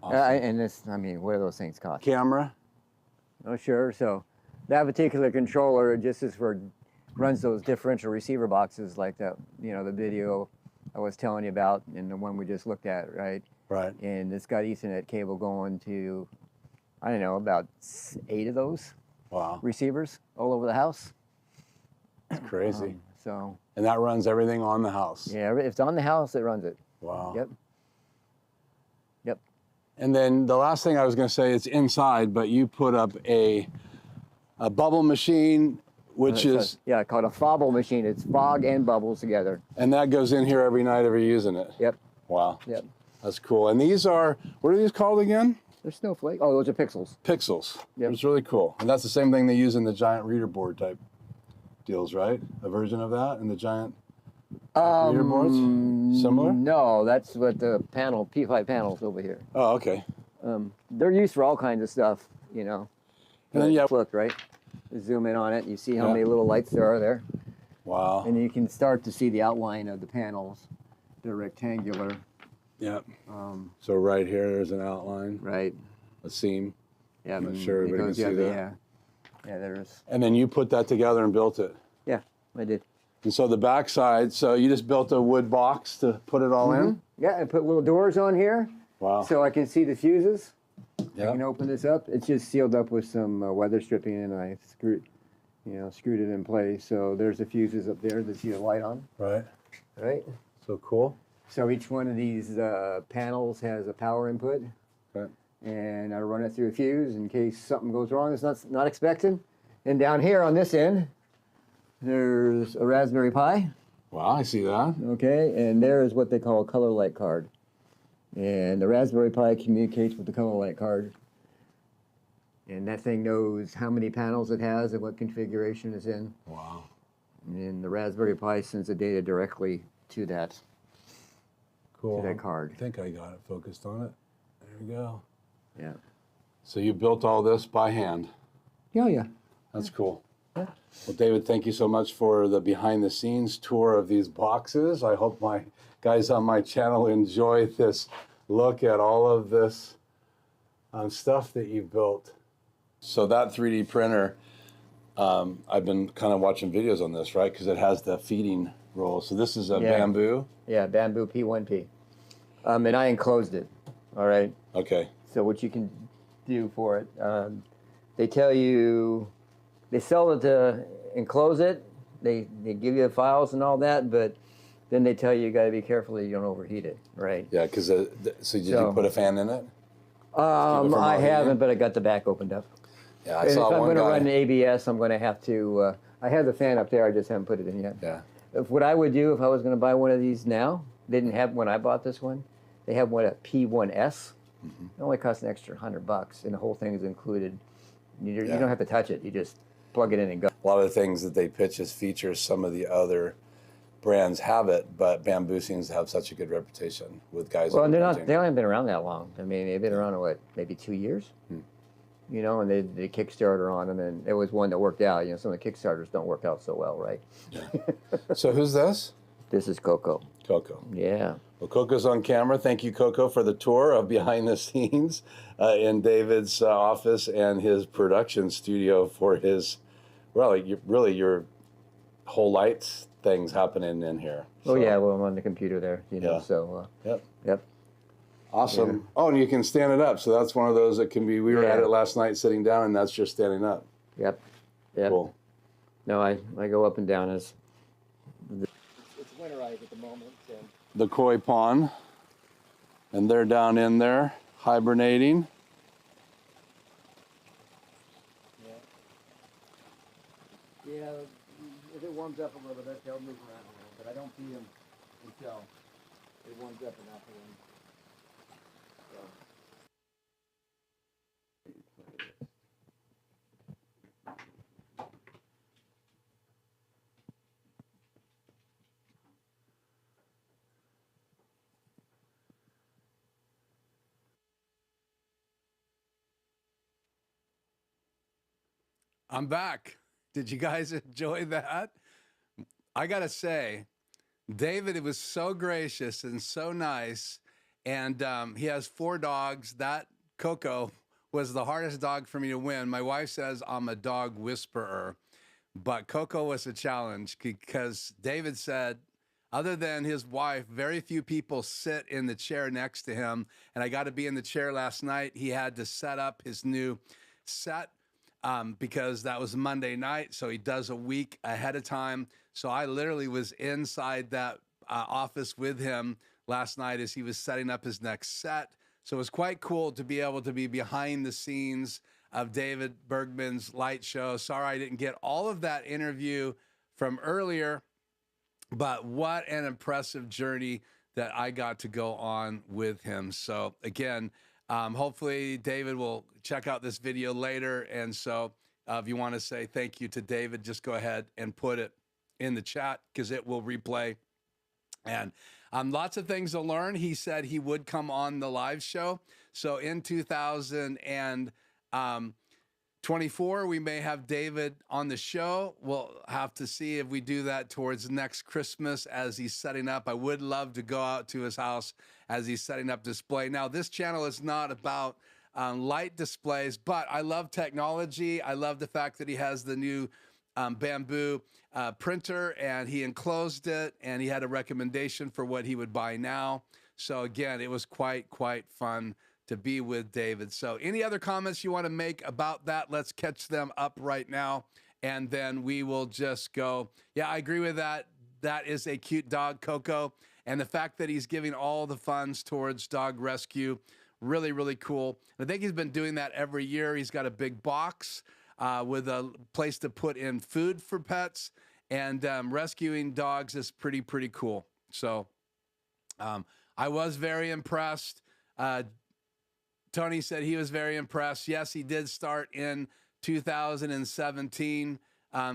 Awesome. And this, I mean, what do those things cost? Camera? Oh, sure. So that particular controller just is runs those differential receiver boxes like that, you know, the video I was telling you about and the one we just looked at, right? Right. And it's got Ethernet cable going to, I don't know, about 8 of those receivers all over the house. It's crazy. And that runs everything on the house? Yeah, if it's on the house, it runs it. Wow. Yep. Yep. And then the last thing I was going to say, it's inside, but you put up a bubble machine, which is... Yeah, called a fobble machine. It's fog and bubbles together. And that goes in here every night if you're using it? Yep. Wow. Yep. That's cool. And these are, what are these called again? They're snowflake. Oh, those are pixels. Pixels. Yep. It's really cool. And that's the same thing they use in the giant reader board type deals, right? A version of that in the giant reader boards? Similar? No, that's what the panel, P5 panels over here. Oh, okay. They're used for all kinds of stuff, you know. And then, yeah. Look, right? Zoom in on it. You see how many little lights there are there. Wow. And you can start to see the outline of the panels. They're rectangular. Yep. So right here, there's an outline. Right. A seam. Yeah. I'm not sure everybody can see that. Yeah. Yeah, there's. And then you put that together and built it. Yeah, I did. And so the backside, so you just built a wood box to put it all in? Yeah, I put little doors on here. Wow. So I can see the fuses. Yeah. I can open this up. It's just sealed up with some weather stripping, and I screwed it in place. So there's the fuses up there that see the light on. Right. Right. So cool. So each one of these panels has a power input. Okay. And I run it through a fuse in case something goes wrong it's not expected. And down here on this end, there's a Raspberry Pi. Wow, I see that. Okay, and there is what they call a color light card. And the Raspberry Pi communicates with the color light card. And that thing knows how many panels it has and what configuration it's in. Wow. And the Raspberry Pi sends the data directly to that, Cool. to that card. I think I got it focused on it. There we go. Yeah. So you built all this by hand. Yeah, yeah. That's cool. Yeah. Well, David, thank you so much for the behind-the-scenes tour of these boxes. I hope my guys on my channel enjoy this look at all of this stuff that you've built. So that 3D printer, I've been kind of watching videos on this, right? Because it has the feeding roll. So this is a bamboo? Yeah, bamboo P1P. And I enclosed it, all right? Okay. So what you can do for it, they tell you, they sell it to enclose it. They give you the files and all that, but then they tell you got to be careful that you don't overheat it, right? Yeah, because so did you put a fan in it? I haven't, but I got the back opened up. Yeah, I And saw if I'm one going to guy. run ABS, I'm going to have to. I have the fan up there. I just haven't put it in yet. Yeah. What I would do if I was going to buy one of these now, they didn't have when I bought this one. They have one at P1S. It only costs an extra $100, and the whole thing is included. You don't have to touch it. You just plug it in and go. A lot of the things that they pitch as features, some of the other brands have it, but bamboo seems to have such a good reputation with guys. Well, they're not. They haven't been around that long. I mean, they've been around what, maybe 2 years. You know, and they did a Kickstarter on them, and it was one that worked out. You know, some of the Kickstarters don't work out so well, right? So who's this? This is Coco. Coco. Yeah. Well, Coco's on camera. Thank you, Coco, for the tour of behind the scenes in David's office and his production studio for his, really your whole lights things happening in here. Oh, yeah, well, I'm on the computer there, you know, so. Yep. Awesome. Yeah. Oh, and you can stand it up. So that's one of those that can be, we were at it last night sitting down, and that's just standing up. Yep. Cool. No, I go up and down as. It's winterized at the moment. So. The koi pond, and they're down in there hibernating. Yeah, if it warms up a little bit, they'll move around a little, but I don't feed them until it warms up enough for them. So. I'm back. Did you guys enjoy that? I got to say, David was so gracious and so nice. And he has 4 dogs. That Coco was the hardest dog for me to win. My wife says I'm a dog whisperer. But Coco was a challenge because David said, other than his wife, very few people sit in the chair next to him. And I got to be in the chair last night. He had to set up his new set. Because that was Monday night, so he does a week ahead of time. So I literally was inside that office with him last night as he was setting up his next set. So it was quite cool to be able to be behind the scenes of David Bergman's light show. Sorry I didn't get all of that interview from earlier, but what an impressive journey that I got to go on with him. So again, Hopefully David will check out this video later. And so if you want to say thank you to David, just go ahead and put it in the chat because it will replay. And lots of things to learn. He said he would come on the live show. So in 2024, we may have David on the show. We'll have to see if we do that towards next Christmas as he's setting up. I would love to go out to his house as he's setting up display. Now, this channel is not about light displays, but I love technology. I love the fact that he has the new bamboo printer, and he enclosed it, and he had a recommendation for what he would buy now. So again, it was quite fun to be with David. So any other comments you want to make about that, let's catch them up right now, and then we will just go. Yeah, I agree with that. That is a cute dog, Coco, and the fact that he's giving all the funds towards dog rescue, really cool. I think he's been doing that every year. He's got a big box with a place to put in food for pets, and rescuing dogs is pretty cool. So I was very impressed. Tony said he was very impressed. Yes, he did start in 2017.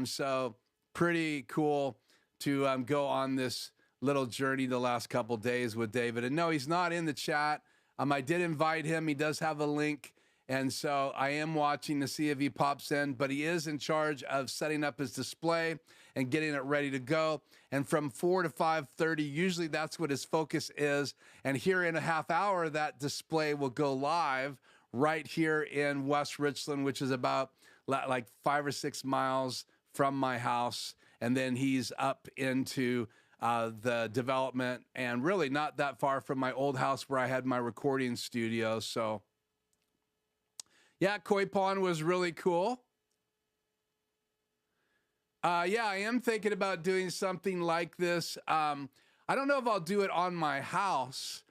So pretty cool to go on this little journey the last couple days with David. And no, he's not in the chat. I did invite him. He does have a link. And so I am watching to see if he pops in, but he is in charge of setting up his display and getting it ready to go. And from 4 to 5:30, usually that's what his focus is. And here in a half hour, that display will go live right here in West Richland, which is about like 5 or 6 miles from my house. And then he's up into the development and really not that far from my old house where I had my recording studio. So yeah, koi pond was really cool. Yeah, I am thinking about doing something like this. I don't know if I'll do it on my house,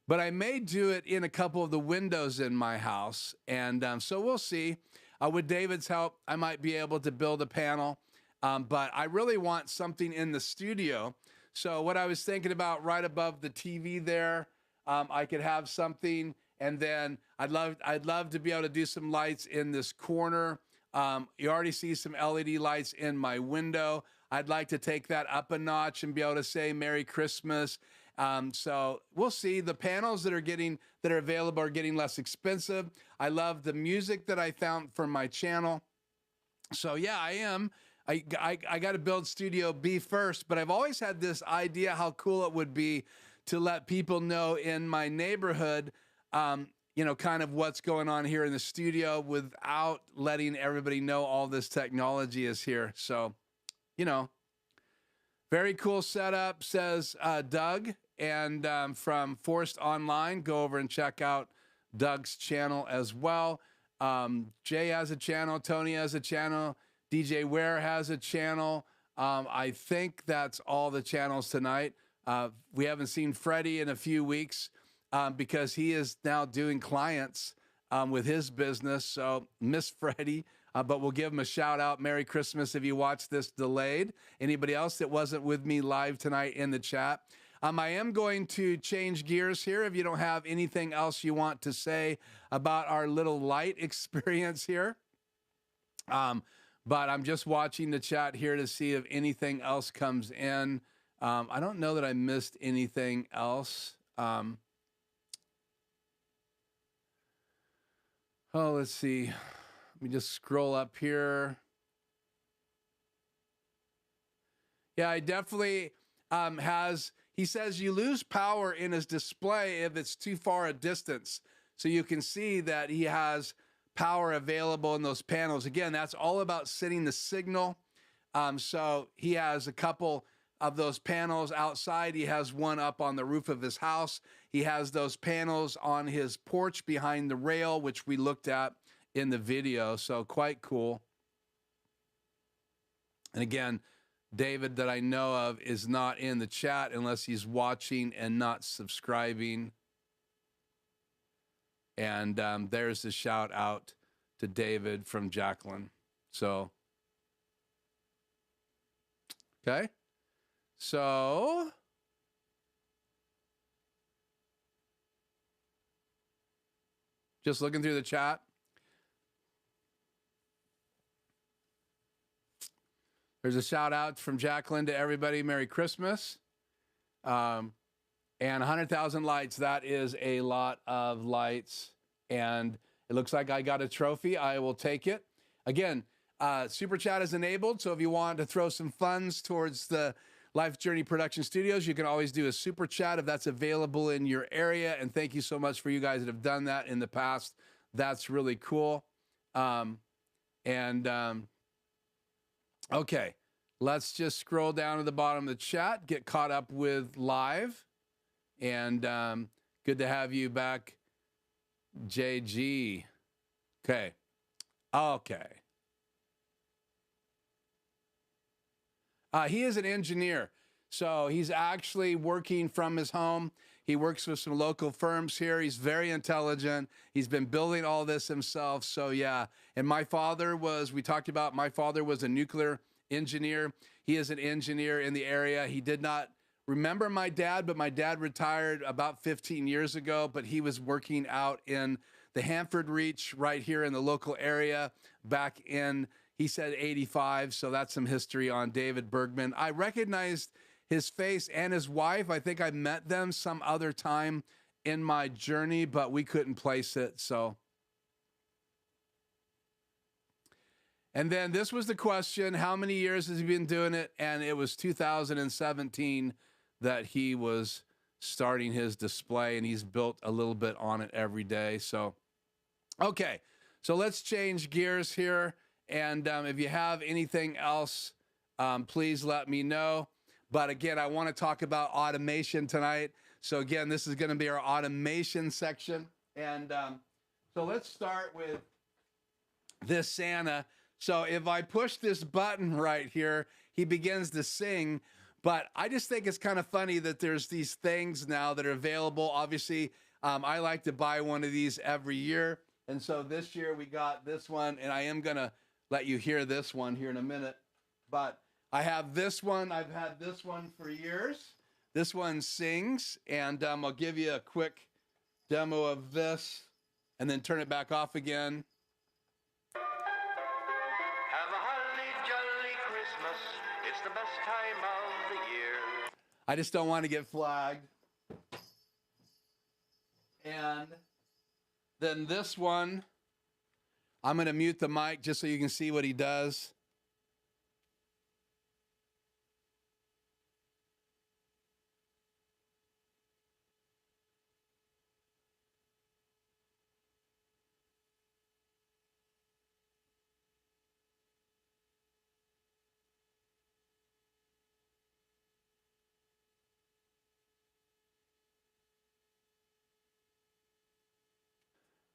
but I may do it in a couple of the windows in my house. And so we'll see. With David's help, I might be able to build a panel. But I really want something in the studio. So what I was thinking about right above the TV there, I could have something. And then I'd love to be able to do some lights in this corner. You already see some LED lights in my window. I'd like to take that up a notch and be able to say Merry Christmas. So we'll see. The panels that are available are getting less expensive. I love the music that I found for my channel. So yeah, I am. I got to build Studio B first, but I've always had this idea how cool it would be to let people know in my neighborhood, you know, kind of what's going on here in the studio without letting everybody know all this technology is here. So, you know, very cool setup, says Doug. And from Forced Online, go over and check out Doug's channel as well. Jay has a channel. Tony has a channel. DJ Ware has a channel. I think that's all the channels tonight. We haven't seen Freddie in a few weeks because he is now doing clients with his business. So miss Freddie, but we'll give him a shout out. Merry Christmas if you watch this delayed. Anybody else that wasn't with me live tonight in the chat. I am going to change gears here if you don't have anything else you want to say about our little light experience here. But I'm just watching the chat here to see if anything else comes in. I don't know that I missed anything else. Oh, let's see. Let me just scroll up here. Yeah, I definitely he says you lose power in his display if it's too far a distance. So you can see that he has power available in those panels. Again, that's all about sending the signal. So he has a couple of those panels outside. He has one up on the roof of his house. He has those panels on his porch behind the rail, which we looked at in the video. So quite cool. And again, David that I know of is not in the chat unless he's watching and not subscribing. And there's the shout out to David from Jacqueline. So, okay. So, Just looking through the chat. There's a shout out from Jacqueline to everybody. Merry Christmas. And 100,000 lights. That is a lot of lights. And it looks like I got a trophy. I will take it. Again, Super Chat is enabled. So if you want to throw some funds towards the Life Journey Production Studios, you can always do a Super Chat if that's available in your area. And thank you so much for you guys that have done that in the past. That's really cool. Okay, let's just scroll down to the bottom of the chat, get caught up with live. And good to have you back, JG. Okay. He is an engineer, so he's actually working from his home. He works with some local firms here. He's very intelligent. He's been building all this himself. So yeah, and my father was a nuclear engineer. He is an engineer in the area. He did not remember my dad, but my dad retired about 15 years ago, but he was working out in the Hanford Reach right here in the local area back in, he said 85. So that's some history on David Bergman. I recognized his face and his wife. I think I met them some other time in my journey, but we couldn't place it. So, and then this was the question, how many years has he been doing it? And it was 2017 that he was starting his display, and he's built a little bit on it every day. So, okay, so let's change gears here. And if you have anything else, please let me know. But again, I want to talk about automation tonight. So again, this is going to be our automation section. And so let's start with this Santa. So if I push this button right here, he begins to sing. But I just think it's kind of funny that there's these things now that are available. Obviously, I like to buy one of these every year. And so this year we got this one, and I am going to let you hear this one here in a minute. But I have this one. I've had this one for years. This one sings, and I'll give you a quick demo of this and then turn it back off again. Have a holly jolly Christmas. It's the best time of the year. I just don't want to get flagged. And then this one, I'm going to mute the mic just so you can see what he does.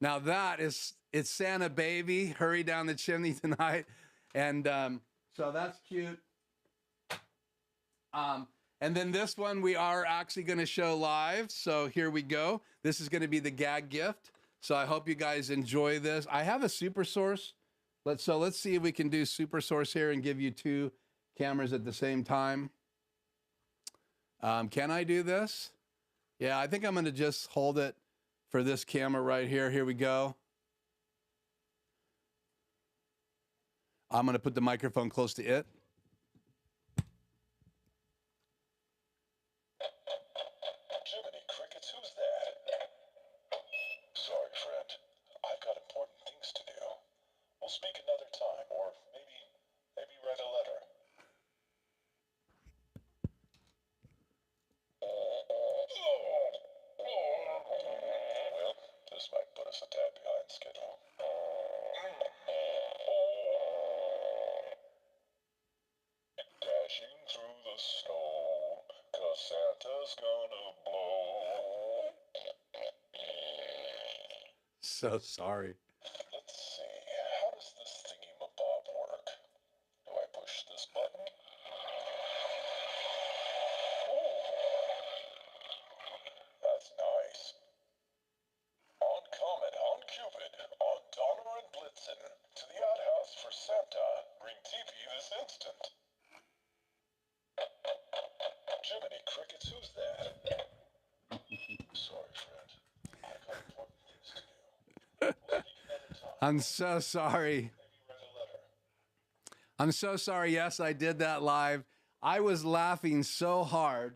Now it's Santa Baby, Hurry Down the Chimney Tonight. And so that's cute. And then this one we are actually going to show live. So here we go. This is going to be the gag gift. So I hope you guys enjoy this. I have a super source. Let's see if we can do super source here and give you two cameras at the same time. Can I do this? Yeah, I think I'm going to just hold it for this camera right here. Here we go. I'm going to put the microphone close to it. Jiminy Crickets, who's that? Sorry, friend. I've got important things to do. We'll speak another time, or maybe write a letter. Well, this might put us a tad behind schedule. Dashing through the snow, 'cause Santa's gonna blow. So sorry. Let's see, how does this thingy-mabob work? Do I push this button? Oh, that's nice. On Comet, on Cupid, on Donner and Blitzen, to the outhouse for Santa. Bring TP this instant. Jiminy Crickets, who's that? Sorry, friend. I've got important things to do. I'm so sorry. I'm so sorry. Yes, I did that live. I was laughing so hard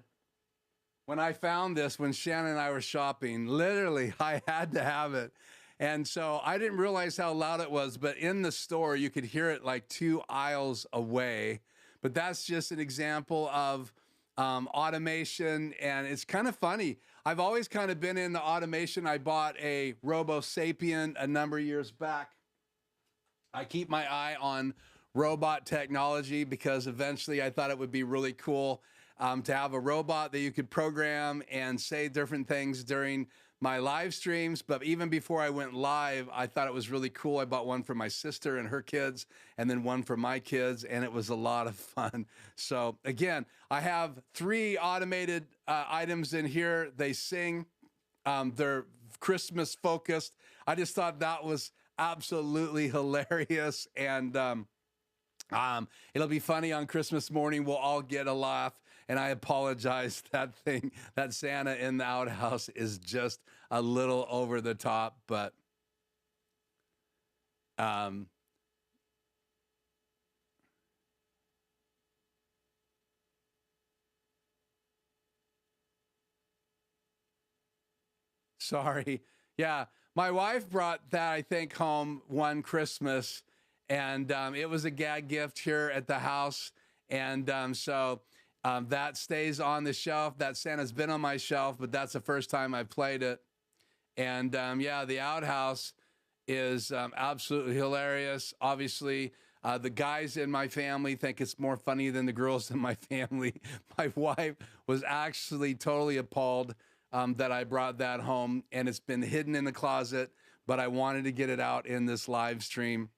when I found this, when Shannon and I were shopping. Literally, I had to have it. And so I didn't realize how loud it was, but in the store, you could hear it like 2 aisles away. But that's just an example of automation, and it's kind of funny. I've always kind of been in the automation. I bought a Robo Sapien a number of years back. I keep my eye on robot technology because eventually I thought it would be really cool to have a robot that you could program and say different things during my live streams. But even before I went live, I thought it was really cool. I bought one for my sister and her kids, and then one for my kids, and it was a lot of fun. So again, I have 3 automated items in here. They sing. They're Christmas focused. I just thought that was absolutely hilarious, and it'll be funny on Christmas morning. We'll all get a laugh. And I apologize, that Santa in the outhouse is just a little over the top, but sorry. Yeah, my wife brought that, I think, home one Christmas, and it was a gag gift here at the house. And so that stays on the shelf. That Santa's been on my shelf, but that's the first time I played it. And yeah, the outhouse is absolutely hilarious. Obviously, the guys in my family think it's more funny than the girls in my family. My wife was actually totally appalled that I brought that home, and it's been hidden in the closet, but I wanted to get it out in this live stream.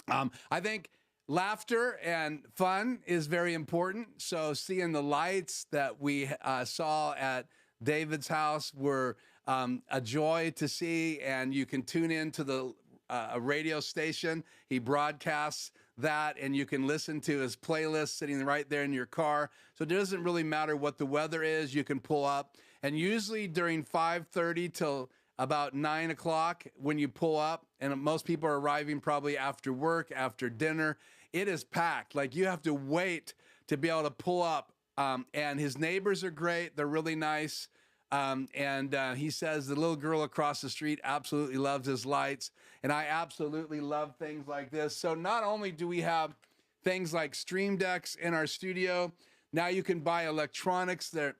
I think laughter and fun is very important. So seeing the lights that we saw at David's house were a joy to see, and you can tune into the a radio station. He broadcasts that, and you can listen to his playlist sitting right there in your car. So it doesn't really matter what the weather is, you can pull up. And usually during 5:30 till about 9 o'clock when you pull up, and most people are arriving probably after work, after dinner, it is packed. Like, you have to wait to be able to pull up. And his neighbors are great. They're really nice. And he says the little girl across the street absolutely loves his lights. And I absolutely love things like this. So not only do we have things like stream decks in our studio, now you can buy electronics that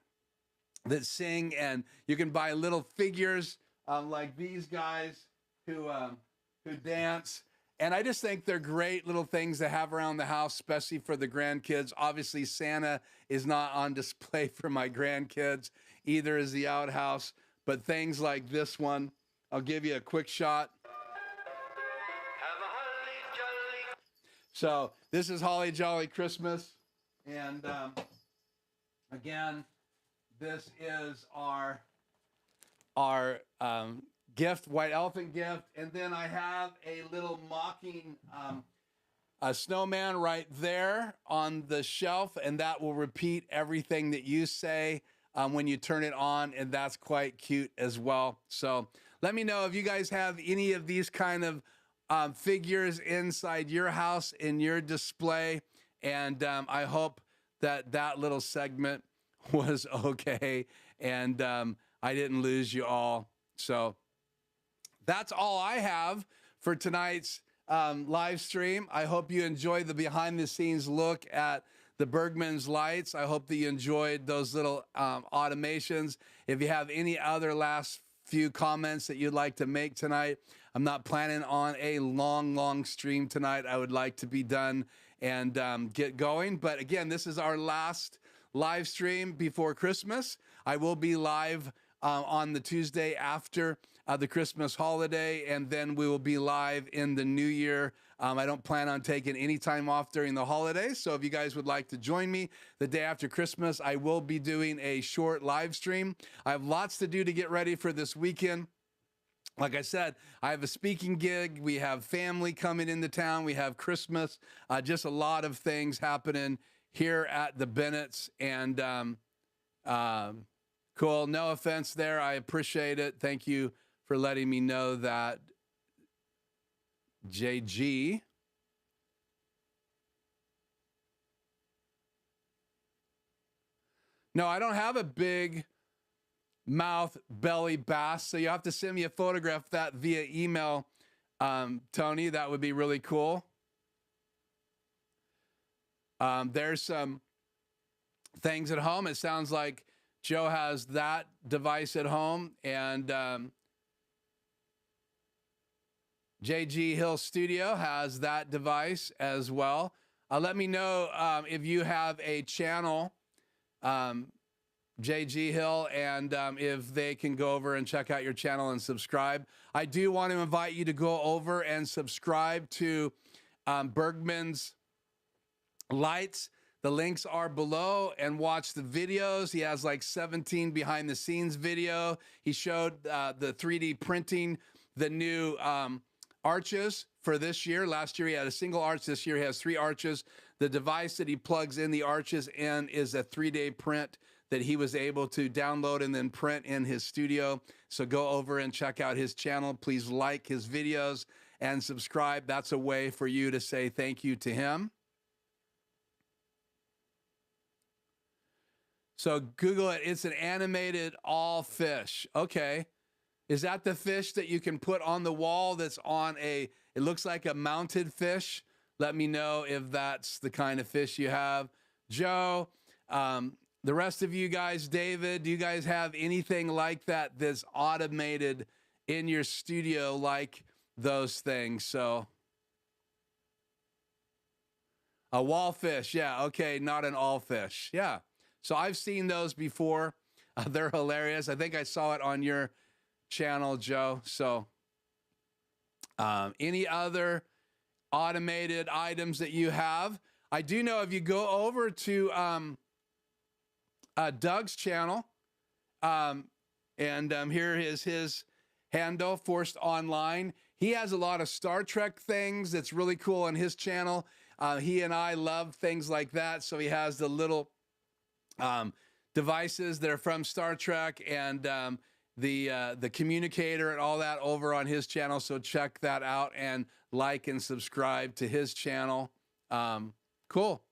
sing, and you can buy little figures like these guys who dance. And I just think they're great little things to have around the house, especially for the grandkids. Obviously, Santa is not on display for my grandkids. Either is the outhouse. But things like this one, I'll give you a quick shot. Have a holly jolly. So this is Holly Jolly Christmas. And again, this is our gift, white elephant gift. And then I have a little mocking a snowman right there on the shelf, and that will repeat everything that you say when you turn it on, and that's quite cute as well. So let me know if you guys have any of these kind of figures inside your house in your display, and I hope that little segment was okay, and I didn't lose you all. So that's all I have for tonight's live stream. I hope you enjoyed the behind the scenes look at the Bergman's lights. I hope that you enjoyed those little automations. If you have any other last few comments that you'd like to make tonight, I'm not planning on a long stream tonight. I would like to be done and get going. But again, this is our last live stream before Christmas. I will be live on the Tuesday after the Christmas holiday, and then we will be live in the new year. I don't plan on taking any time off during the holidays, so if you guys would like to join me the day after Christmas, I will be doing a short live stream. I have lots to do to get ready for this weekend. Like I said, I have a speaking gig. We have family coming into town. We have Christmas. Just a lot of things happening here at the Bennett's, and cool. No offense there. I appreciate it. Thank you for letting me know that JG. No, I don't have a big mouth belly bass, so you have to send me a photograph of that via email, Tony. That would be really cool. There's some things at home. It sounds like Joe has that device at home, and JG Hill Studio has that device as well. Let me know if you have a channel, JG Hill, and if they can go over and check out your channel and subscribe. I do want to invite you to go over and subscribe to Bergman's lights. The links are below, and watch the videos. He has like 17 behind the scenes video. He showed the 3D printing, the new arches for this year. Last year he had a single arch. This year he has 3 arches. The device that he plugs in the arches in is a 3D print that he was able to download and then print in his studio. So go over and check out his channel. Please like his videos and subscribe. That's a way for you to say thank you to him. So Google it. It's an animated all fish. Okay. Is that the fish that you can put on the wall that's on it looks like a mounted fish? Let me know if that's the kind of fish you have. Joe, the rest of you guys, David, do you guys have anything like that that's automated in your studio like those things? So a wall fish. Yeah. Okay. Not an all fish. Yeah. So I've seen those before. They're hilarious. I think I saw it on your channel, Joe. So any other automated items that you have? I do know if you go over to Doug's channel, and here is his handle, Forced Online. He has a lot of Star Trek things that's really cool on his channel. He and I love things like that. So he has the little devices that are from Star Trek, and the communicator and all that over on his channel. So check that out and like and subscribe to his channel. Cool.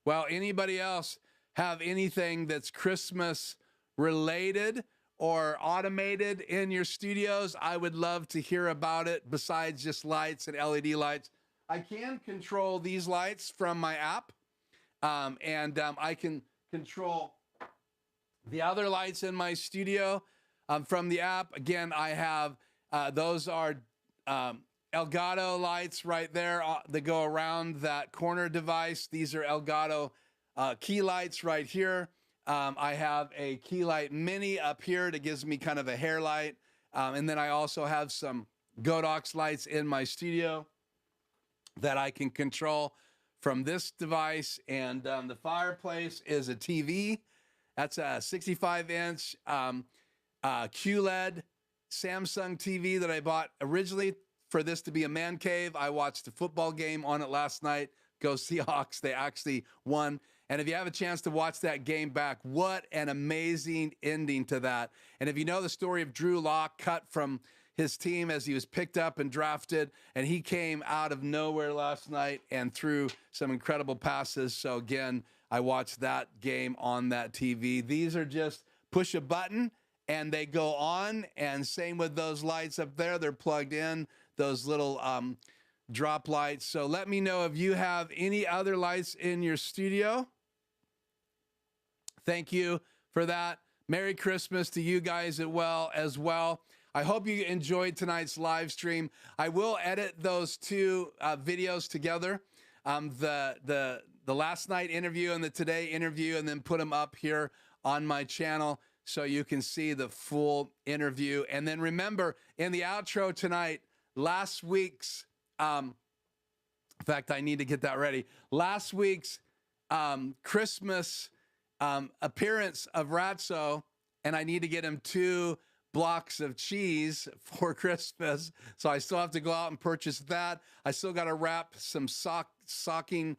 Well, anybody else have anything that's Christmas related or automated in your studios? I would love to hear about it besides just lights and LED lights. I can control these lights from my app, and I can control the other lights in my studio from the app. Again, I have, those are Elgato lights right there that go around that corner device. These are Elgato key lights right here. I have a key light mini up here that gives me kind of a hair light. And then I also have some Godox lights in my studio that I can control from this device. And the fireplace is a TV. That's a 65-inch QLED Samsung TV that I bought originally for this to be a man cave. I watched a football game on it last night. Go Seahawks. They actually won. And if you have a chance to watch that game back, what an amazing ending to that. And if you know the story of Drew Lock, cut from his team as he was picked up and drafted, and he came out of nowhere last night and threw some incredible passes. So again, I watched that game on that TV. These are just push a button and they go on, and same with those lights up there. They're plugged in, those little drop lights. So let me know if you have any other lights in your studio. Thank you for that. Merry Christmas to you guys as well. I hope you enjoyed tonight's live stream. I will edit those two videos together, the last night interview and the today interview, and then put them up here on my channel so you can see the full interview. And then remember, in the outro tonight, last week's, in fact, I need to get that ready. Last week's Christmas appearance of Ratso, and I need to get him 2 blocks of cheese for Christmas. So I still have to go out and purchase that. I still got to wrap some socking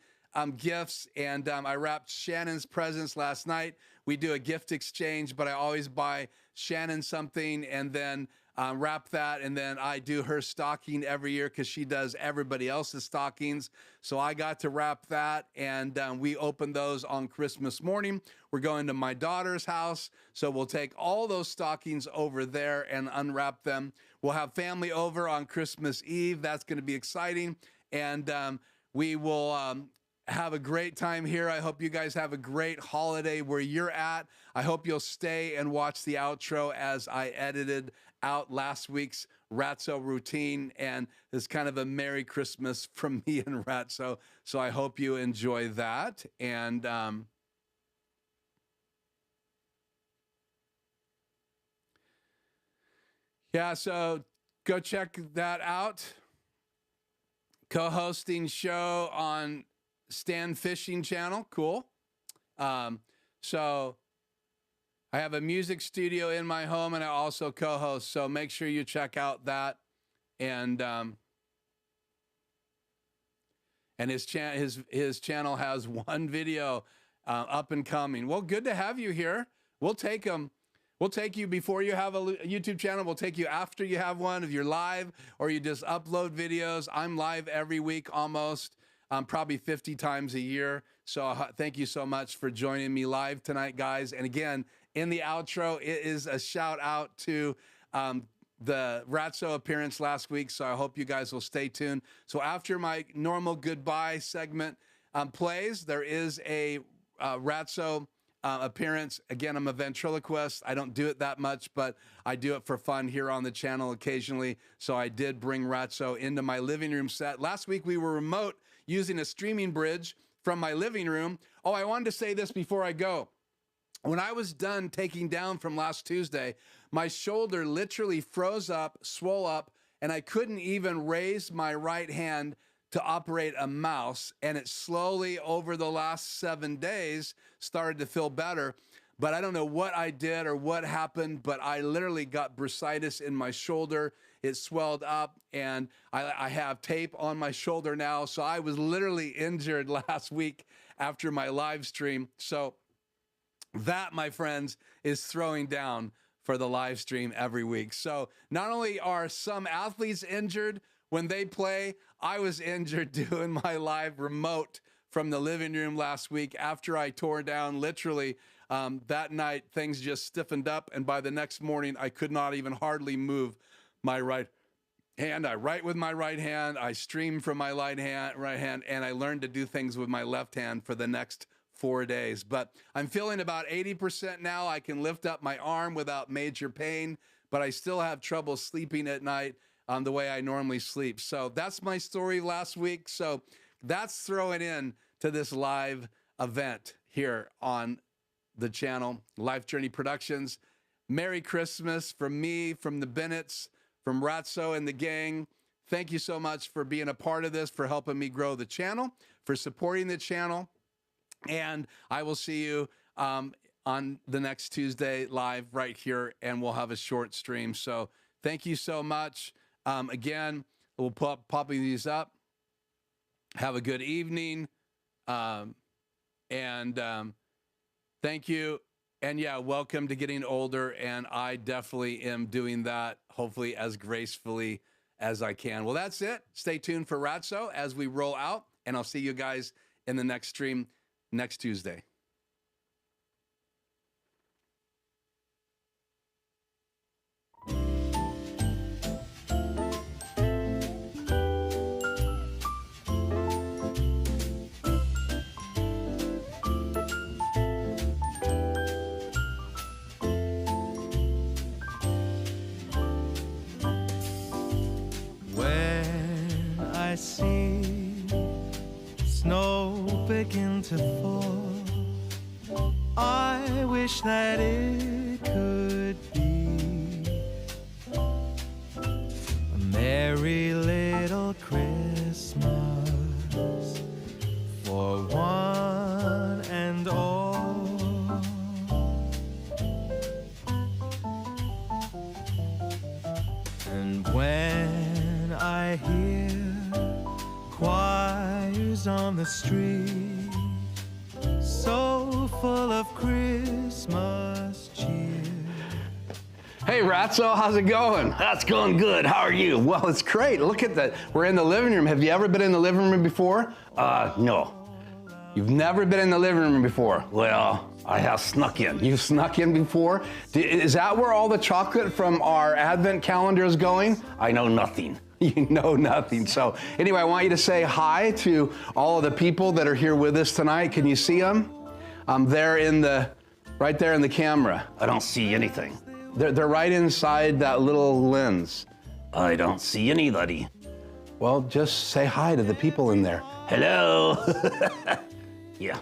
gifts, and I wrapped Shannon's presents last night. We do a gift exchange, but I always buy Shannon something, and then wrap that, and then I do her stocking every year because she does everybody else's stockings. So I got to wrap that, and we open those on Christmas morning. We're going to my daughter's house, so we'll take all those stockings over there and unwrap them. We'll have family over on Christmas Eve. That's going to be exciting, and we will have a great time here. I hope you guys have a great holiday where you're at. I hope you'll stay and watch the outro as I edited out last week's Ratso routine, and it's kind of a Merry Christmas from me and Ratso. So I hope you enjoy that. And yeah, so go check that out. Co-hosting show on Stan Fishing Channel. Cool. So I have a music studio in my home, and I also co-host. So make sure you check out that. And his channel has one video up and coming. Well, good to have you here. We'll take them. We'll take you before you have a YouTube channel. We'll take you after you have one, if you're live or you just upload videos. I'm live every week almost, probably 50 times a year. So thank you so much for joining me live tonight, guys. And again, in the outro, it is a shout out to the Ratso appearance last week. So I hope you guys will stay tuned. So after my normal goodbye segment plays, there is a Ratso appearance. Again, I'm a ventriloquist. I don't do it that much, but I do it for fun here on the channel occasionally. So I did bring Ratso into my living room set. Last week we were remote using a streaming bridge from my living room. Oh, I wanted to say this before I go. When I was done taking down from last Tuesday, my shoulder literally froze up, swole up, and I couldn't even raise my right hand to operate a mouse. And it slowly, over the last 7 days, started to feel better. But I don't know what I did or what happened, but I literally got bursitis in my shoulder. It swelled up, and I have tape on my shoulder now. So I was literally injured last week after my live stream. So that, my friends, is throwing down for the live stream every week. So not only are some athletes injured when they play, I was injured doing my live remote from the living room last week after I tore down. Literally, that night, things just stiffened up, and by the next morning, I could not even hardly move my right hand. I write with my right hand, I stream from my right hand, and I learned to do things with my left hand for the next 4 days. But I'm feeling about 80% now. I can lift up my arm without major pain, but I still have trouble sleeping at night the way I normally sleep. So that's my story last week. So that's throwing in to this live event here on the channel, Life Journey Productions. Merry Christmas from me, from the Bennetts, from Ratso and the gang. Thank you so much for being a part of this, for helping me grow the channel, for supporting the channel. And I will see you on the next Tuesday live right here, and we'll have a short stream. So thank you so much. Again, we'll popping these up. Have a good evening. Thank you. And yeah, welcome to getting older. And I definitely am doing that, hopefully as gracefully as I can. Well, that's it. Stay tuned for Ratso as we roll out, and I'll see you guys in the next stream next Tuesday. When I see snow begin to fall, I wish that it could be a merry little Christmas for one and all. And when I hear choirs on the street, so full of Christmas cheer. Hey, Rat. Ratso, how's it going? That's going good. How are you? Well, it's great. Look at that. We're in the living room. Have you ever been in the living room before? No. You've never been in the living room before? Well, I have snuck in. You've snuck in before? Is that where all the chocolate from our advent calendar is going? I know nothing. You know nothing. So anyway, I want you to say hi to all of the people that are here with us tonight. Can you see them? They're right there in the camera. I don't see anything. They're right inside that little lens. I don't see anybody. Well, just say hi to the people in there. Hello. Yeah.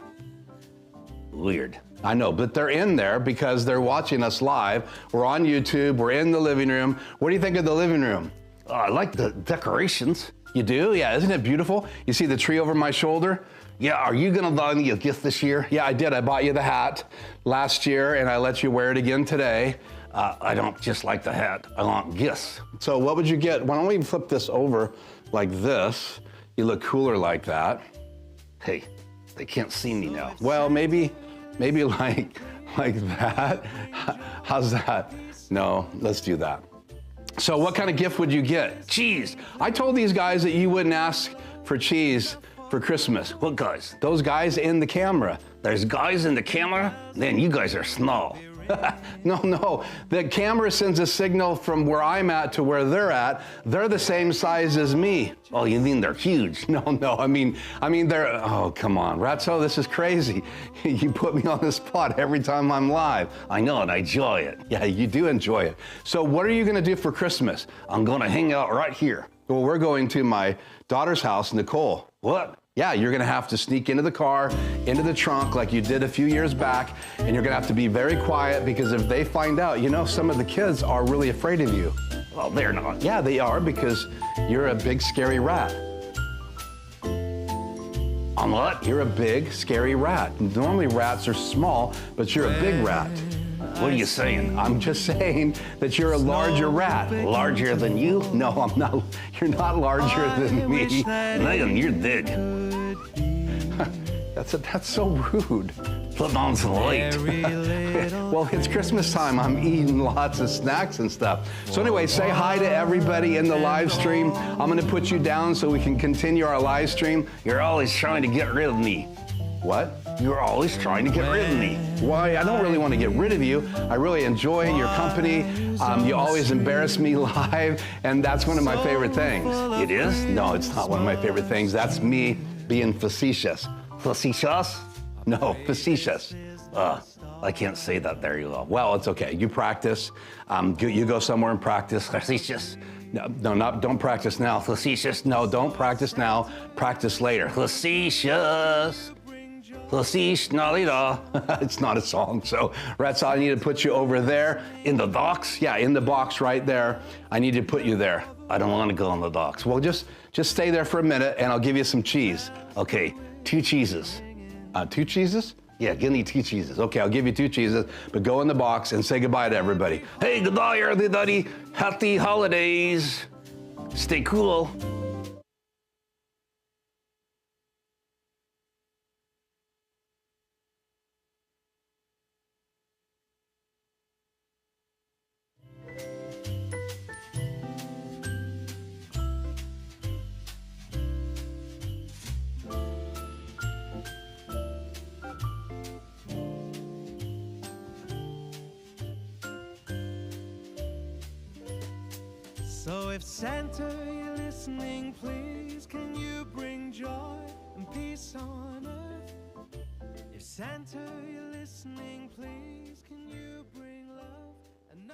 Weird. I know, but they're in there because they're watching us live. We're on YouTube. We're in the living room. What do you think of the living room? I like the decorations. You do? Yeah, isn't it beautiful? You see the tree over my shoulder? Yeah, are you gonna buy me a gift this year? Yeah, I did. I bought you the hat last year and I let you wear it again today. I don't just like the hat. I want gifts. So what would you get? Why don't we flip this over like this? You look cooler like that. Hey, they can't see me now. Well, maybe like that. How's that? No, let's do that. So what kind of gift would you get? Cheese. I told these guys that you wouldn't ask for cheese for Christmas. What guys? Those guys in the camera. There's guys in the camera? Then you guys are small. No. The camera sends a signal from where I'm at to where they're at. They're the same size as me. Oh, you mean they're huge? No. I mean they're. Oh, come on, Ratso, this is crazy. You put me on the spot every time I'm live. I know, and I enjoy it. Yeah, you do enjoy it. So what are you gonna do for Christmas? I'm gonna hang out right here. Well, we're going to my daughter's house, Nicole. What? Yeah, you're gonna have to sneak into the car, into the trunk like you did a few years back, and you're gonna have to be very quiet because if they find out, some of the kids are really afraid of you. Well, they're not. Yeah, they are because you're a big, scary rat. I'm what? You're a big, scary rat. Normally rats are small, but you're a big rat. What are you saying? I'm just saying that you're a larger rat. Larger than you? No, I'm not. You're not larger than me. Megan, you're big. That's so rude. Put on some weight. Well, it's Christmas time. I'm eating lots of snacks and stuff. So anyway, say hi to everybody in the live stream. I'm going to put you down so we can continue our live stream. You're always trying to get rid of me. What? You're always trying to get rid of me. Why? I don't really want to get rid of you. I really enjoy your company. You always embarrass me live, and that's one of my favorite things. It is? No, it's not one of my favorite things. That's me being facetious. Facetious? No, facetious. I can't say that very well. Well, it's okay. You practice. You go somewhere and practice. Facetious? Don't practice now. Facetious? No, don't practice now. Practice later. Facetious. Facetious. It's not a song. So, Ratso, I need to put you over there. In the box? Yeah, in the box right there. I need to put you there. I don't want to go in the box. Well, just stay there for a minute, and I'll give you some cheese. Okay, 2 cheeses. 2 cheeses? Yeah, give me 2 cheeses. Okay, I'll give you 2 cheeses, but go in the box and say goodbye to everybody. Hey, goodbye, everybody. Happy holidays. Stay cool. So if Santa, you're listening, please, can you bring joy and peace on earth? If Santa, you're listening, please, can you bring love and